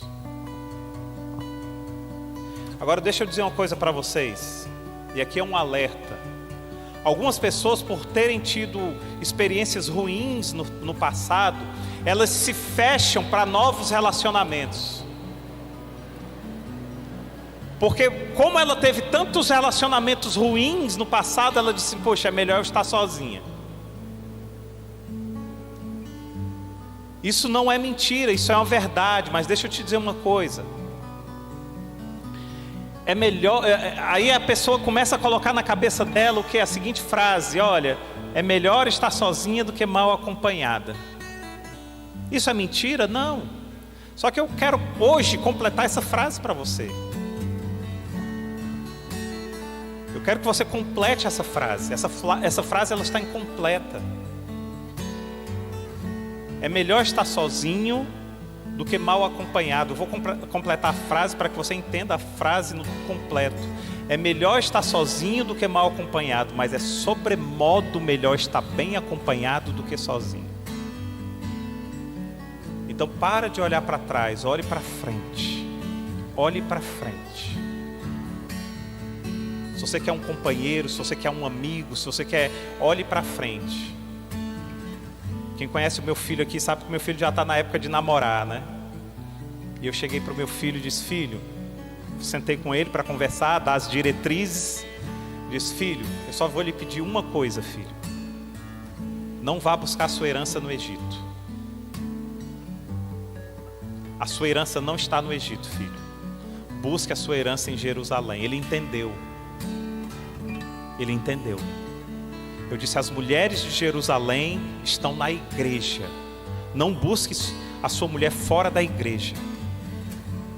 Agora deixa eu dizer uma coisa para vocês. E aqui é um alerta. Algumas pessoas, por terem tido experiências ruins no passado, elas se fecham para novos relacionamentos. Porque como ela teve tantos relacionamentos ruins no passado, ela disse: poxa, é melhor eu estar sozinha. Isso não é mentira, isso é uma verdade. Mas deixa eu te dizer uma coisa. é melhor. Aí a pessoa começa a colocar na cabeça dela o que é a seguinte frase: olha, é melhor estar sozinha do que mal acompanhada. Isso é mentira? Não. Só que eu quero hoje completar essa frase para você. Eu quero que você complete essa frase. Essa frase ela está incompleta. É melhor estar sozinho do que mal acompanhado. Eu vou completar a frase para que você entenda a frase no completo. É melhor estar sozinho do que mal acompanhado, mas é sobremodo melhor estar bem acompanhado do que sozinho. Então para de olhar para trás, olhe para frente. Olhe para frente. Se você quer um companheiro, se você quer um amigo, se você quer, olhe para frente. Quem conhece o meu filho aqui sabe que o meu filho já está na época de namorar, né? E eu cheguei para o meu filho e disse: filho, sentei com ele para conversar, dar as diretrizes. Disse: filho, eu só vou lhe pedir uma coisa, filho. Não vá buscar a sua herança no Egito. A sua herança não está no Egito, filho. Busque a sua herança em Jerusalém. Ele entendeu. Ele entendeu. Eu disse: as mulheres de Jerusalém estão na igreja. Não busque a sua mulher fora da igreja.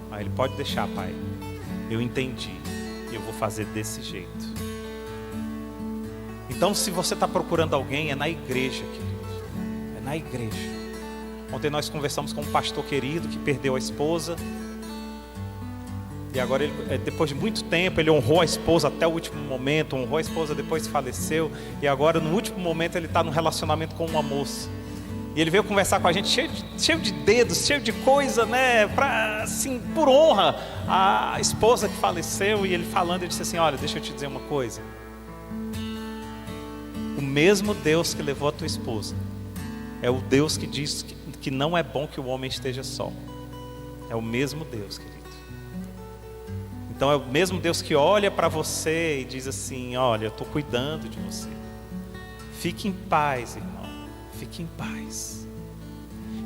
Aí ele: pode deixar, pai. Eu entendi. E eu vou fazer desse jeito. Então, se você está procurando alguém, é na igreja, querido. É na igreja. Ontem nós conversamos com um pastor querido que perdeu a esposa. E agora, depois de muito tempo, ele honrou a esposa até o último momento. Honrou a esposa, depois faleceu. E agora, no último momento, ele está num relacionamento com uma moça. E ele veio conversar com a gente cheio de dedos, cheio de coisa, né? Assim, por honra, a esposa que faleceu. E ele falando, ele disse assim: olha, deixa eu te dizer uma coisa. O mesmo Deus que levou a tua esposa é o Deus que diz que não é bom que o homem esteja só. É o mesmo Deus, querido. Então é o mesmo Deus que olha para você e diz assim: olha, eu estou cuidando de você. Fique em paz, irmão. Fique em paz.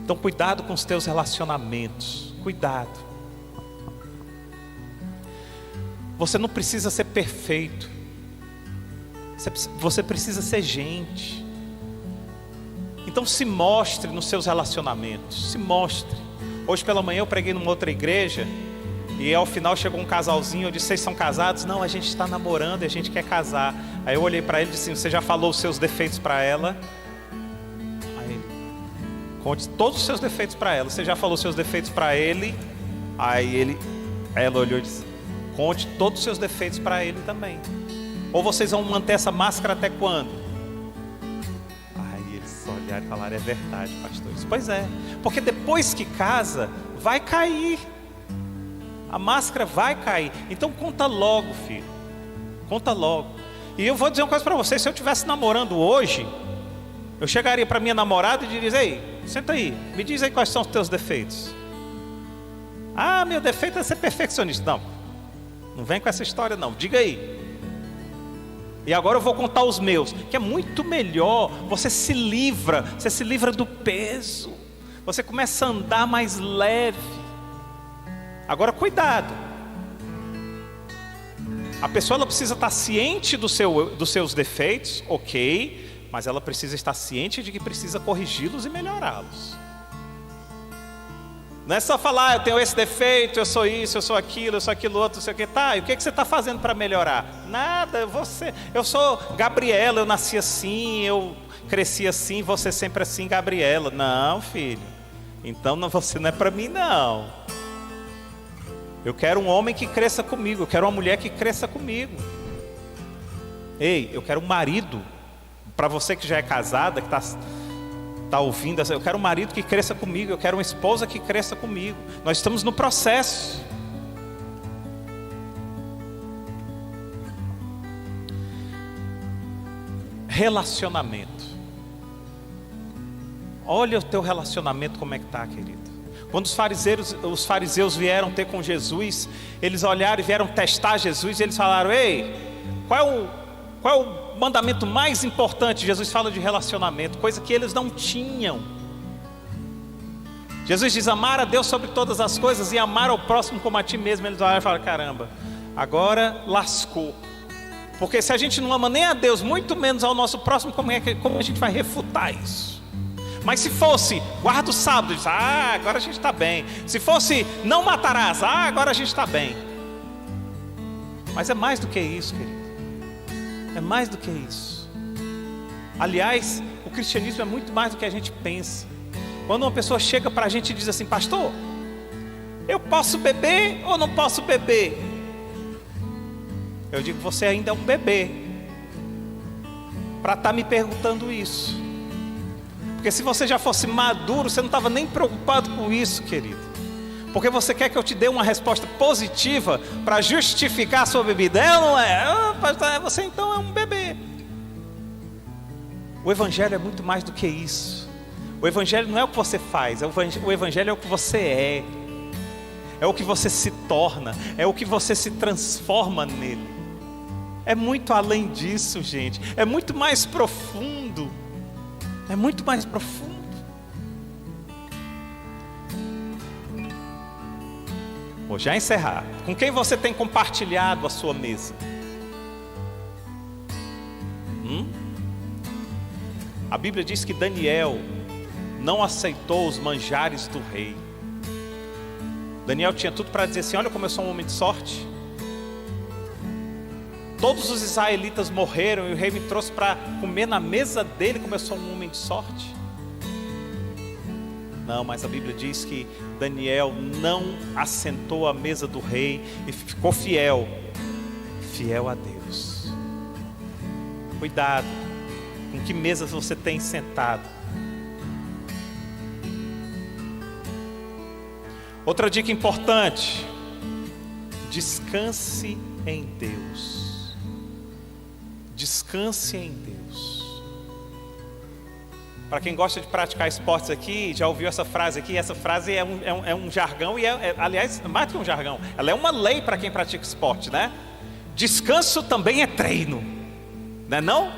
Então cuidado com os teus relacionamentos. Cuidado. Você não precisa ser perfeito. Você precisa ser gente. Então se mostre nos seus relacionamentos. Se mostre. Hoje pela manhã eu preguei numa outra igreja. E ao final chegou um casalzinho. Eu disse: vocês são casados? Não, a gente está namorando e a gente quer casar. Aí eu olhei para ele e disse assim: você já falou os seus defeitos para ela? Aí, conte todos os seus defeitos para ela. Você já falou os seus defeitos para ele? Aí ela olhou e disse: conte todos os seus defeitos para ele também. Ou vocês vão manter essa máscara até quando? Aí eles olharam e falaram: é verdade, pastor. Eu disse: pois é, porque depois que casa, vai cair. A máscara vai cair. Então conta logo, filho. Conta logo. E eu vou dizer uma coisa para vocês: se eu estivesse namorando hoje, eu chegaria para minha namorada e diria: ei, senta aí, me diz aí quais são os teus defeitos. Ah, meu defeito é ser perfeccionista. Não, não vem com essa história não, diga aí. E agora eu vou contar os meus, que é muito melhor. Você se livra do peso. Você começa a andar mais leve. Agora cuidado. A pessoa ela precisa estar ciente dos seus defeitos, ok, mas ela precisa estar ciente de que precisa corrigi-los e melhorá-los. Não é só falar: eu tenho esse defeito, eu sou isso, eu sou aquilo outro, não sei o que. Tá, e o que você está fazendo para melhorar? Nada, eu sou Gabriela, eu nasci assim, eu cresci assim, você sempre assim, Gabriela. Não, filho, então você não é para mim não. Eu quero um homem que cresça comigo, eu quero uma mulher que cresça comigo. Ei, eu quero um marido, para você que já é casada, que está ouvindo, eu quero um marido que cresça comigo, eu quero uma esposa que cresça comigo. Nós estamos no processo. Relacionamento. Olha o teu relacionamento como é que está, querido. Quando os fariseus vieram ter com Jesus, eles olharam e vieram testar Jesus e eles falaram: ei, qual é o mandamento mais importante? Jesus fala de relacionamento, coisa que eles não tinham. Jesus diz: amar a Deus sobre todas as coisas e amar ao próximo como a ti mesmo. Eles olharam e falaram: caramba, agora lascou. Porque se a gente não ama nem a Deus, muito menos ao nosso próximo, como a gente vai refutar isso? Mas se fosse, guarda o sábado, diz, agora a gente está bem. Se fosse, não matarás, agora a gente está bem. Mas é mais do que isso, querido. É mais do que isso. Aliás, o cristianismo é muito mais do que a gente pensa. Quando uma pessoa chega para a gente e diz assim, pastor, eu posso beber ou não posso beber? Eu digo, você ainda é um bebê para estar me perguntando isso. Porque se você já fosse maduro, você não estava nem preocupado com isso, querido. Porque você quer que eu te dê uma resposta positiva para justificar a sua bebida. É ou não é? Pastor, você então é um bebê. O evangelho é muito mais do que isso. O evangelho não é o que você faz, o evangelho é o que você é. É o que você se torna, é o que você se transforma nele. É muito além disso, gente. É muito mais profundo. É muito mais profundo. Vou já encerrar. Com quem você tem compartilhado a sua mesa? A Bíblia diz que Daniel não aceitou os manjares do rei. Daniel tinha tudo para dizer assim, olha como eu sou um homem de sorte. Todos os israelitas morreram e o rei me trouxe para comer na mesa dele como eu sou um homem de sorte. Não, mas a Bíblia diz que Daniel não assentou à mesa do rei e ficou fiel a Deus. Cuidado com que mesas você tem sentado. Outra dica importante: descanse em Deus. Descanse em Deus. Para quem gosta de praticar esportes aqui, já ouviu essa frase aqui? Essa frase é um jargão e aliás, mais do que um jargão, ela é uma lei para quem pratica esporte, né? Descanso também é treino, não é não?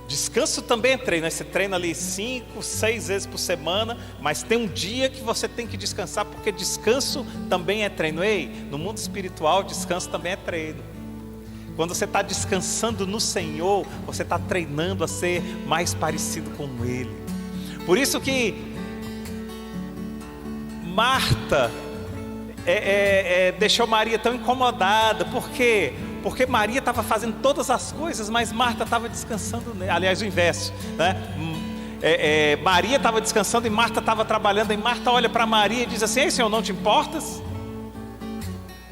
Descanso também é treino, né? Você treina ali 5, 6 vezes por semana, mas tem um dia que você tem que descansar, porque descanso também é treino. Ei, no mundo espiritual, descanso também é treino. Quando você está descansando no Senhor, você está treinando a ser mais parecido com Ele. Por isso que Marta deixou Maria tão incomodada. Por quê? Porque Maria estava fazendo todas as coisas, mas Marta estava descansando nele. Aliás, o inverso, né? Maria estava descansando e Marta estava trabalhando. E Marta olha para Maria e diz assim: ei, Senhor, não te importas?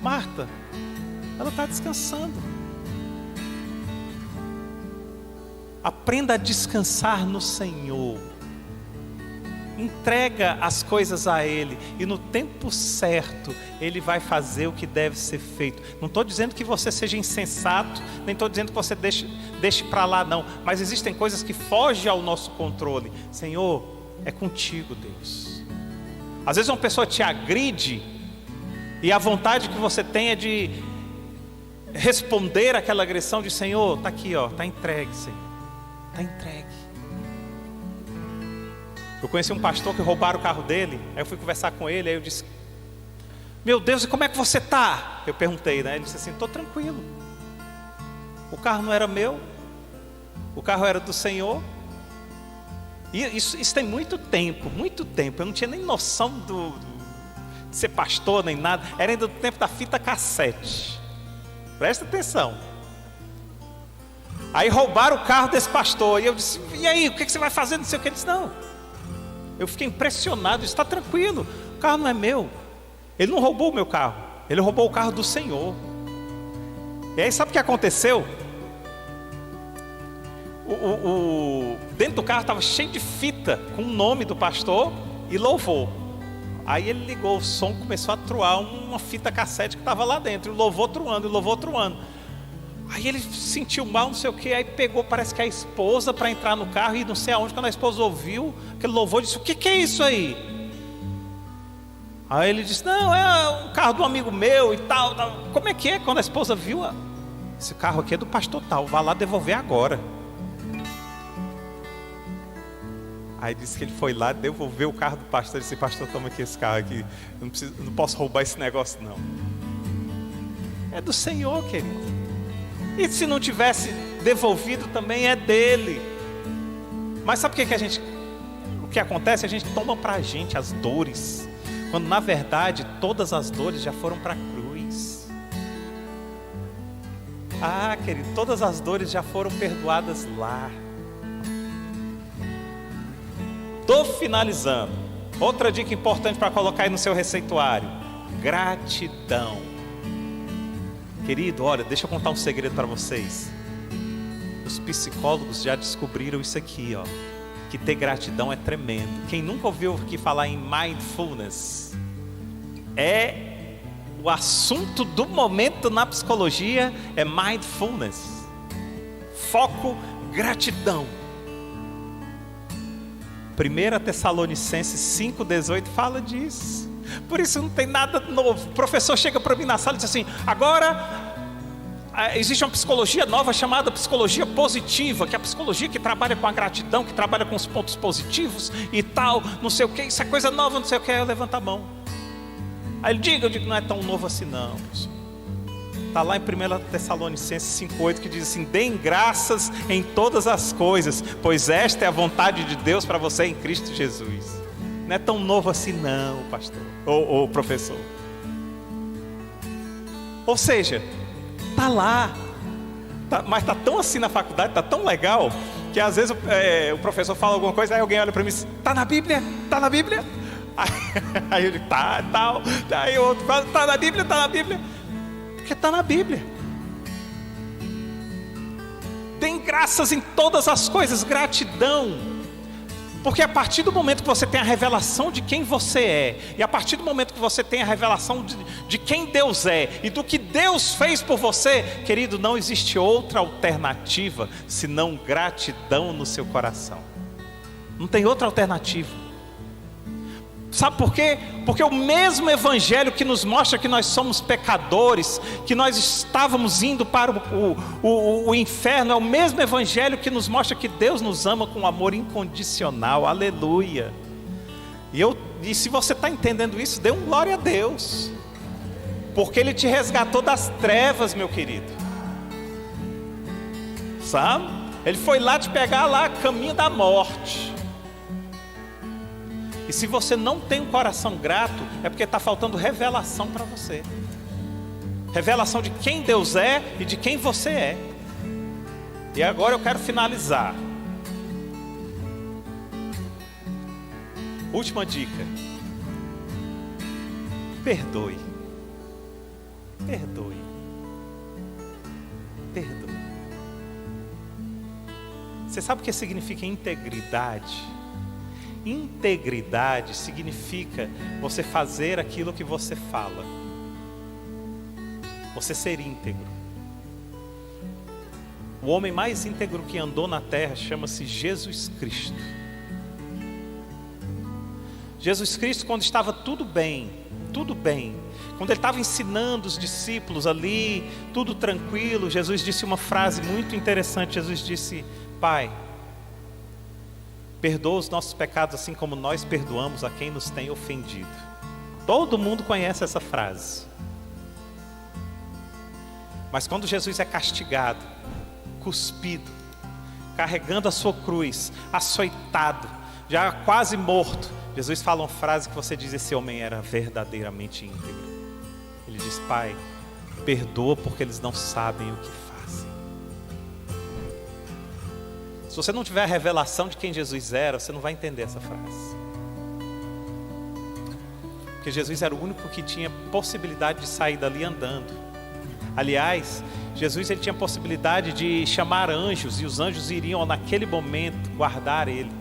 Marta, ela está descansando. Aprenda a descansar no Senhor. Entrega as coisas a Ele, e no tempo certo Ele vai fazer o que deve ser feito. Não estou dizendo que você seja insensato, nem estou dizendo que você deixe para lá, não. Mas existem coisas que fogem ao nosso controle. Senhor, é contigo, Deus. Às vezes uma pessoa te agride, e a vontade que você tem é de responder àquela agressão, de Senhor, está aqui, está entregue, Senhor. Está entregue. Eu conheci um pastor que roubaram o carro dele. Aí eu fui conversar com ele. Aí eu disse: meu Deus, e como é que você está? Eu perguntei, né? Ele disse assim: estou tranquilo. O carro não era meu, o carro era do Senhor. E isso tem muito tempo. Eu não tinha nem noção de ser pastor nem nada. Era ainda do tempo da fita cassete. Presta atenção. Aí roubaram o carro desse pastor. E eu disse: e aí, o que você vai fazer? Não sei o que. Ele disse: não. Eu fiquei impressionado. Está tranquilo, o carro não é meu. Ele não roubou o meu carro, ele roubou o carro do Senhor. E aí sabe o que aconteceu? Dentro do carro estava cheio de fita com o nome do pastor e louvor. Aí ele ligou o som, começou a truar uma fita cassete que estava lá dentro, e o louvor truando. Aí ele sentiu mal, não sei o que, aí pegou, parece que a esposa, para entrar no carro, e não sei aonde. Quando a esposa ouviu aquele louvor, disse: o que é isso aí? Aí ele disse: não, é um carro de um amigo meu e tal. Como é que é? Quando a esposa viu: esse carro aqui é do pastor tal, vá lá devolver agora. Aí disse que ele foi lá, devolveu o carro do pastor. Ele disse: pastor, toma aqui esse carro aqui, eu não posso roubar esse negócio não. É do Senhor, querido. E se não tivesse devolvido também é dele. Mas sabe o que acontece? A gente toma pra gente as dores, quando na verdade todas as dores já foram para a cruz. Querido, todas as dores já foram perdoadas lá. Tô finalizando. Outra dica importante para colocar aí no seu receituário: gratidão. Querido, olha, deixa eu contar um segredo para vocês. Os psicólogos já descobriram isso aqui, ó, que ter gratidão é tremendo. Quem nunca ouviu aqui falar em mindfulness? É o assunto do momento na psicologia, é mindfulness. Foco, gratidão. 1 Tessalonicenses 5,18 fala disso. Por isso não tem nada novo. O professor chega para mim na sala e diz assim: agora existe uma psicologia nova chamada psicologia positiva, que é a psicologia que trabalha com a gratidão, que trabalha com os pontos positivos e tal, não sei o que, isso é coisa nova, não sei o que. Aí eu levanto a mão. Aí ele diga, eu digo, não é tão novo assim não. Está lá em 1 Tessalonicenses 5,8 que diz assim: deem graças em todas as coisas, pois esta é a vontade de Deus para você em Cristo Jesus. Não é tão novo assim não, pastor ou professor. Ou seja, está lá, mas está tão assim na faculdade, está tão legal, que às vezes o professor fala alguma coisa, aí alguém olha para mim e diz: está na Bíblia? Está na Bíblia? Aí eu digo, tá, tal. Aí o outro fala: está na Bíblia? Está na Bíblia? Porque está na Bíblia. Tem graças em todas as coisas, gratidão. Porque a partir do momento que você tem a revelação de quem você é, e a partir do momento que você tem a revelação de quem Deus é, e do que Deus fez por você, querido, não existe outra alternativa senão gratidão no seu coração. Não tem outra alternativa. Sabe por quê? Porque o mesmo evangelho que nos mostra que nós somos pecadores, que nós estávamos indo para o inferno, é o mesmo evangelho que nos mostra que Deus nos ama com amor incondicional. Aleluia. E se você está entendendo isso, dê um glória a Deus, porque Ele te resgatou das trevas, meu querido. Sabe? Ele foi lá te pegar lá, caminho da morte. E se você não tem um coração grato, é porque está faltando revelação para você. Revelação de quem Deus é e de quem você é. E agora eu quero finalizar. Última dica. Perdoe. Perdoe. Perdoe. Você sabe o que significa integridade? Integridade significa você fazer aquilo que você fala. Você ser íntegro. O homem mais íntegro que andou na terra chama-se Jesus Cristo. Jesus Cristo, quando estava tudo bem, quando ele estava ensinando os discípulos ali, tudo tranquilo, Jesus disse uma frase muito interessante. Jesus disse: Pai, perdoa os nossos pecados assim como nós perdoamos a quem nos tem ofendido. Todo mundo conhece essa frase. Mas quando Jesus é castigado, cuspido, carregando a sua cruz, açoitado, já quase morto, Jesus fala uma frase que você diz: esse homem era verdadeiramente íntegro. Ele diz: Pai, perdoa porque eles não sabem o que fazem. Se você não tiver a revelação de quem Jesus era, você não vai entender essa frase. Porque Jesus era o único que tinha possibilidade de sair dali andando. Aliás, Jesus ele tinha possibilidade de chamar anjos, e os anjos iriam naquele momento guardar ele.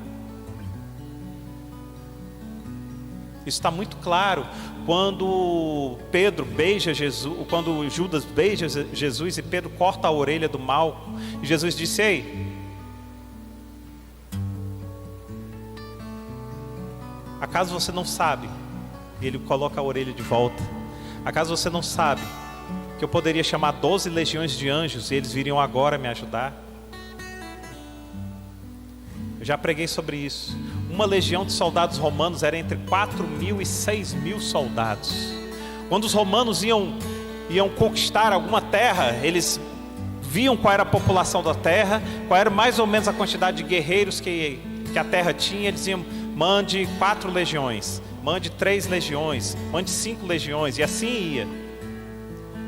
Isso está muito claro quando Pedro beija Jesus, quando Judas beija Jesus e Pedro corta a orelha do mal. E Jesus disse: ei, acaso você não sabe? E ele coloca a orelha de volta. Acaso você não sabe que eu poderia chamar 12 legiões de anjos e eles viriam agora me ajudar? Eu já preguei sobre isso. Uma legião de soldados romanos era entre 4.000 e 6.000 soldados. Quando os romanos iam iam conquistar alguma terra, eles viam qual era a população da terra, qual era mais ou menos a quantidade de guerreiros que a terra tinha. Eles diziam: mande 4 legiões, mande 3 legiões, mande 5 legiões, e assim ia.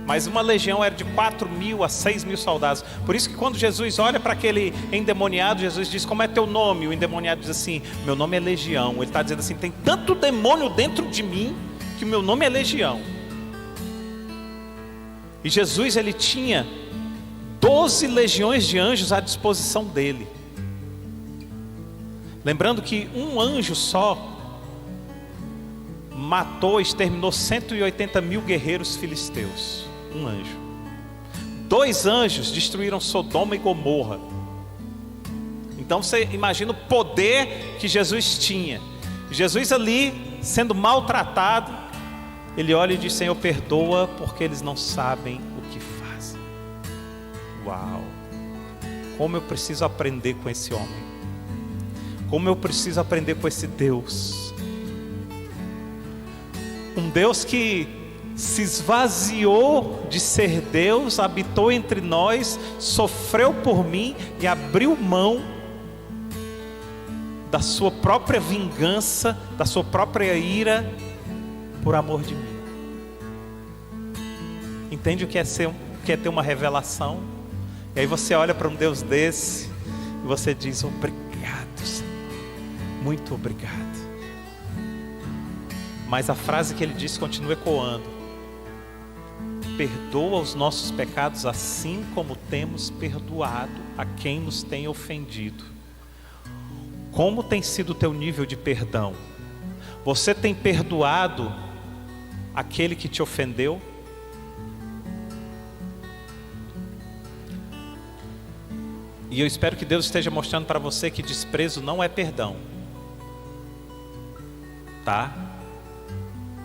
Mas uma legião era de 4.000 a 6.000 soldados. Por isso que quando Jesus olha para aquele endemoniado, Jesus diz: como é teu nome? O endemoniado diz assim: meu nome é Legião. Ele está dizendo assim: tem tanto demônio dentro de mim que o meu nome é Legião. E Jesus, ele tinha 12 legiões de anjos à disposição dele. Lembrando que um anjo só matou, exterminou 180.000 guerreiros filisteus. Um anjo. 2 anjos destruíram Sodoma e Gomorra. Então você imagina o poder que Jesus tinha. Jesus ali, sendo maltratado, ele olha e diz: Senhor, perdoa, porque eles não sabem o que fazem. Uau! Como eu preciso aprender com esse homem. Como eu preciso aprender com esse Deus. Um Deus que se esvaziou de ser Deus, habitou entre nós, sofreu por mim e abriu mão da sua própria vingança, da sua própria ira, por amor de mim. Entende o que é ter uma revelação? E aí você olha para um Deus desse e você diz: obrigado, Senhor, muito obrigado. Mas a frase que ele diz continua ecoando: perdoa os nossos pecados assim como temos perdoado a quem nos tem ofendido. Como tem sido o teu nível de perdão? Você tem perdoado aquele que te ofendeu? E eu espero que Deus esteja mostrando para você que desprezo não é perdão. Tá?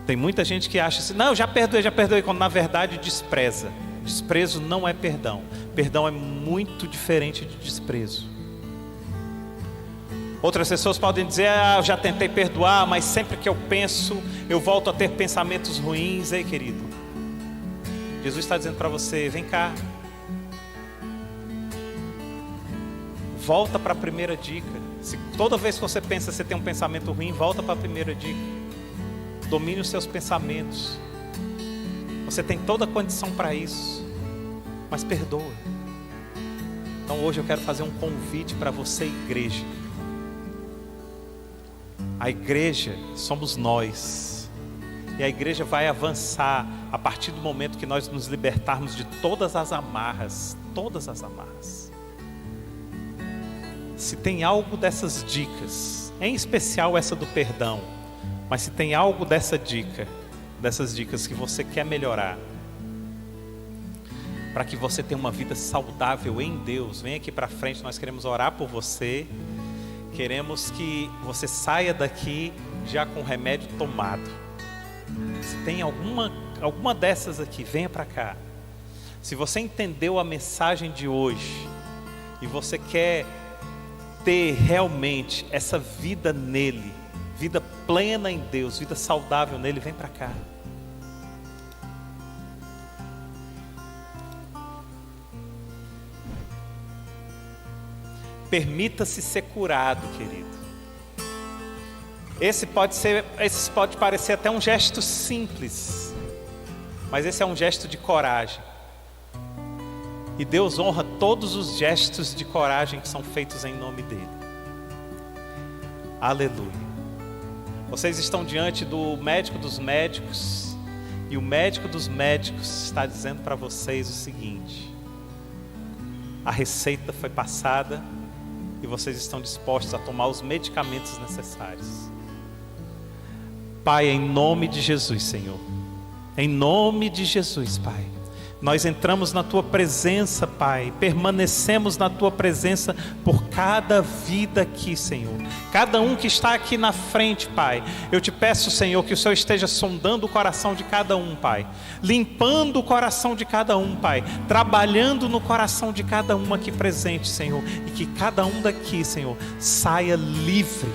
Tem muita gente que acha assim: não, eu já perdoei, quando na verdade despreza. Desprezo não é perdão. Perdão é muito diferente de desprezo. Outras pessoas podem dizer: eu já tentei perdoar, mas sempre que eu penso, eu volto a ter pensamentos ruins. Ei, querido, Jesus está dizendo para você: vem cá, volta para a primeira dica. Se toda vez que você pensa, você tem um pensamento ruim, volta para a primeira dica. Domine os seus pensamentos. Você tem toda a condição para isso, mas perdoa. Então hoje eu quero fazer um convite para você, igreja. A igreja somos nós. E a igreja vai avançar a partir do momento que nós nos libertarmos de todas as amarras. Todas as amarras. Se tem algo dessas dicas, em especial essa do perdão, mas se tem algo dessas dicas que você quer melhorar, para que você tenha uma vida saudável em Deus, vem aqui para frente, nós queremos orar por você. Queremos que você saia daqui já com o remédio tomado. Se tem alguma dessas aqui, venha para cá. Se você entendeu a mensagem de hoje e você quer ter realmente essa vida nele, vida plena em Deus, vida saudável nele, vem para cá. Permita-se ser curado, querido. Esse pode parecer até um gesto simples, mas esse é um gesto de coragem. E Deus honra todos os gestos de coragem que são feitos em nome dele. Aleluia. Vocês estão diante do médico dos médicos, e o médico dos médicos está dizendo para vocês o seguinte: a receita foi passada e vocês estão dispostos a tomar os medicamentos necessários. Pai, em nome de Jesus, Senhor, em nome de Jesus, Pai, nós entramos na Tua presença, Pai, permanecemos na Tua presença por cada vida aqui, Senhor, cada um que está aqui na frente, Pai. Eu te peço, Senhor, que o Senhor esteja sondando o coração de cada um, Pai, limpando o coração de cada um, Pai, trabalhando no coração de cada um aqui presente, Senhor, e que cada um daqui, Senhor, saia livre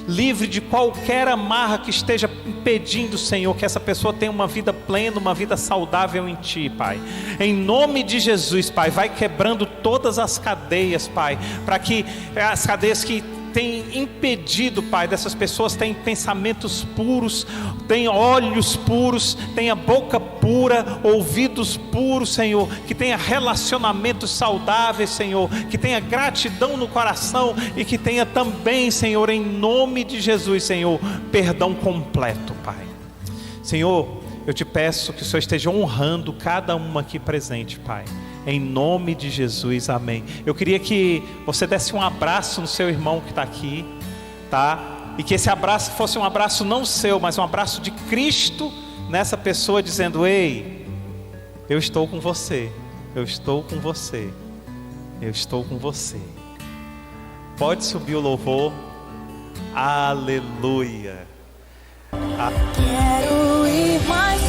livre de qualquer amarra que esteja impedindo, Senhor, que essa pessoa tenha uma vida plena, uma vida saudável em Ti, Pai. Em nome de Jesus, Pai, vai quebrando todas as cadeias, Pai, para que as cadeias que tem impedido, Pai, dessas pessoas terem pensamentos puros, tenham olhos puros, tenha boca pura, ouvidos puros, Senhor, que tenha relacionamentos saudáveis, Senhor, que tenha gratidão no coração e que tenha também, Senhor, em nome de Jesus, Senhor, perdão completo, Pai. Senhor, eu te peço que o Senhor esteja honrando cada uma aqui presente, Pai. Em nome de Jesus, amém. Eu queria que você desse um abraço no seu irmão que está aqui, tá? E que esse abraço fosse um abraço não seu, mas um abraço de Cristo nessa pessoa, dizendo: ei, eu estou com você, eu estou com você, eu estou com você. Pode subir o louvor. Aleluia. Quero ir mais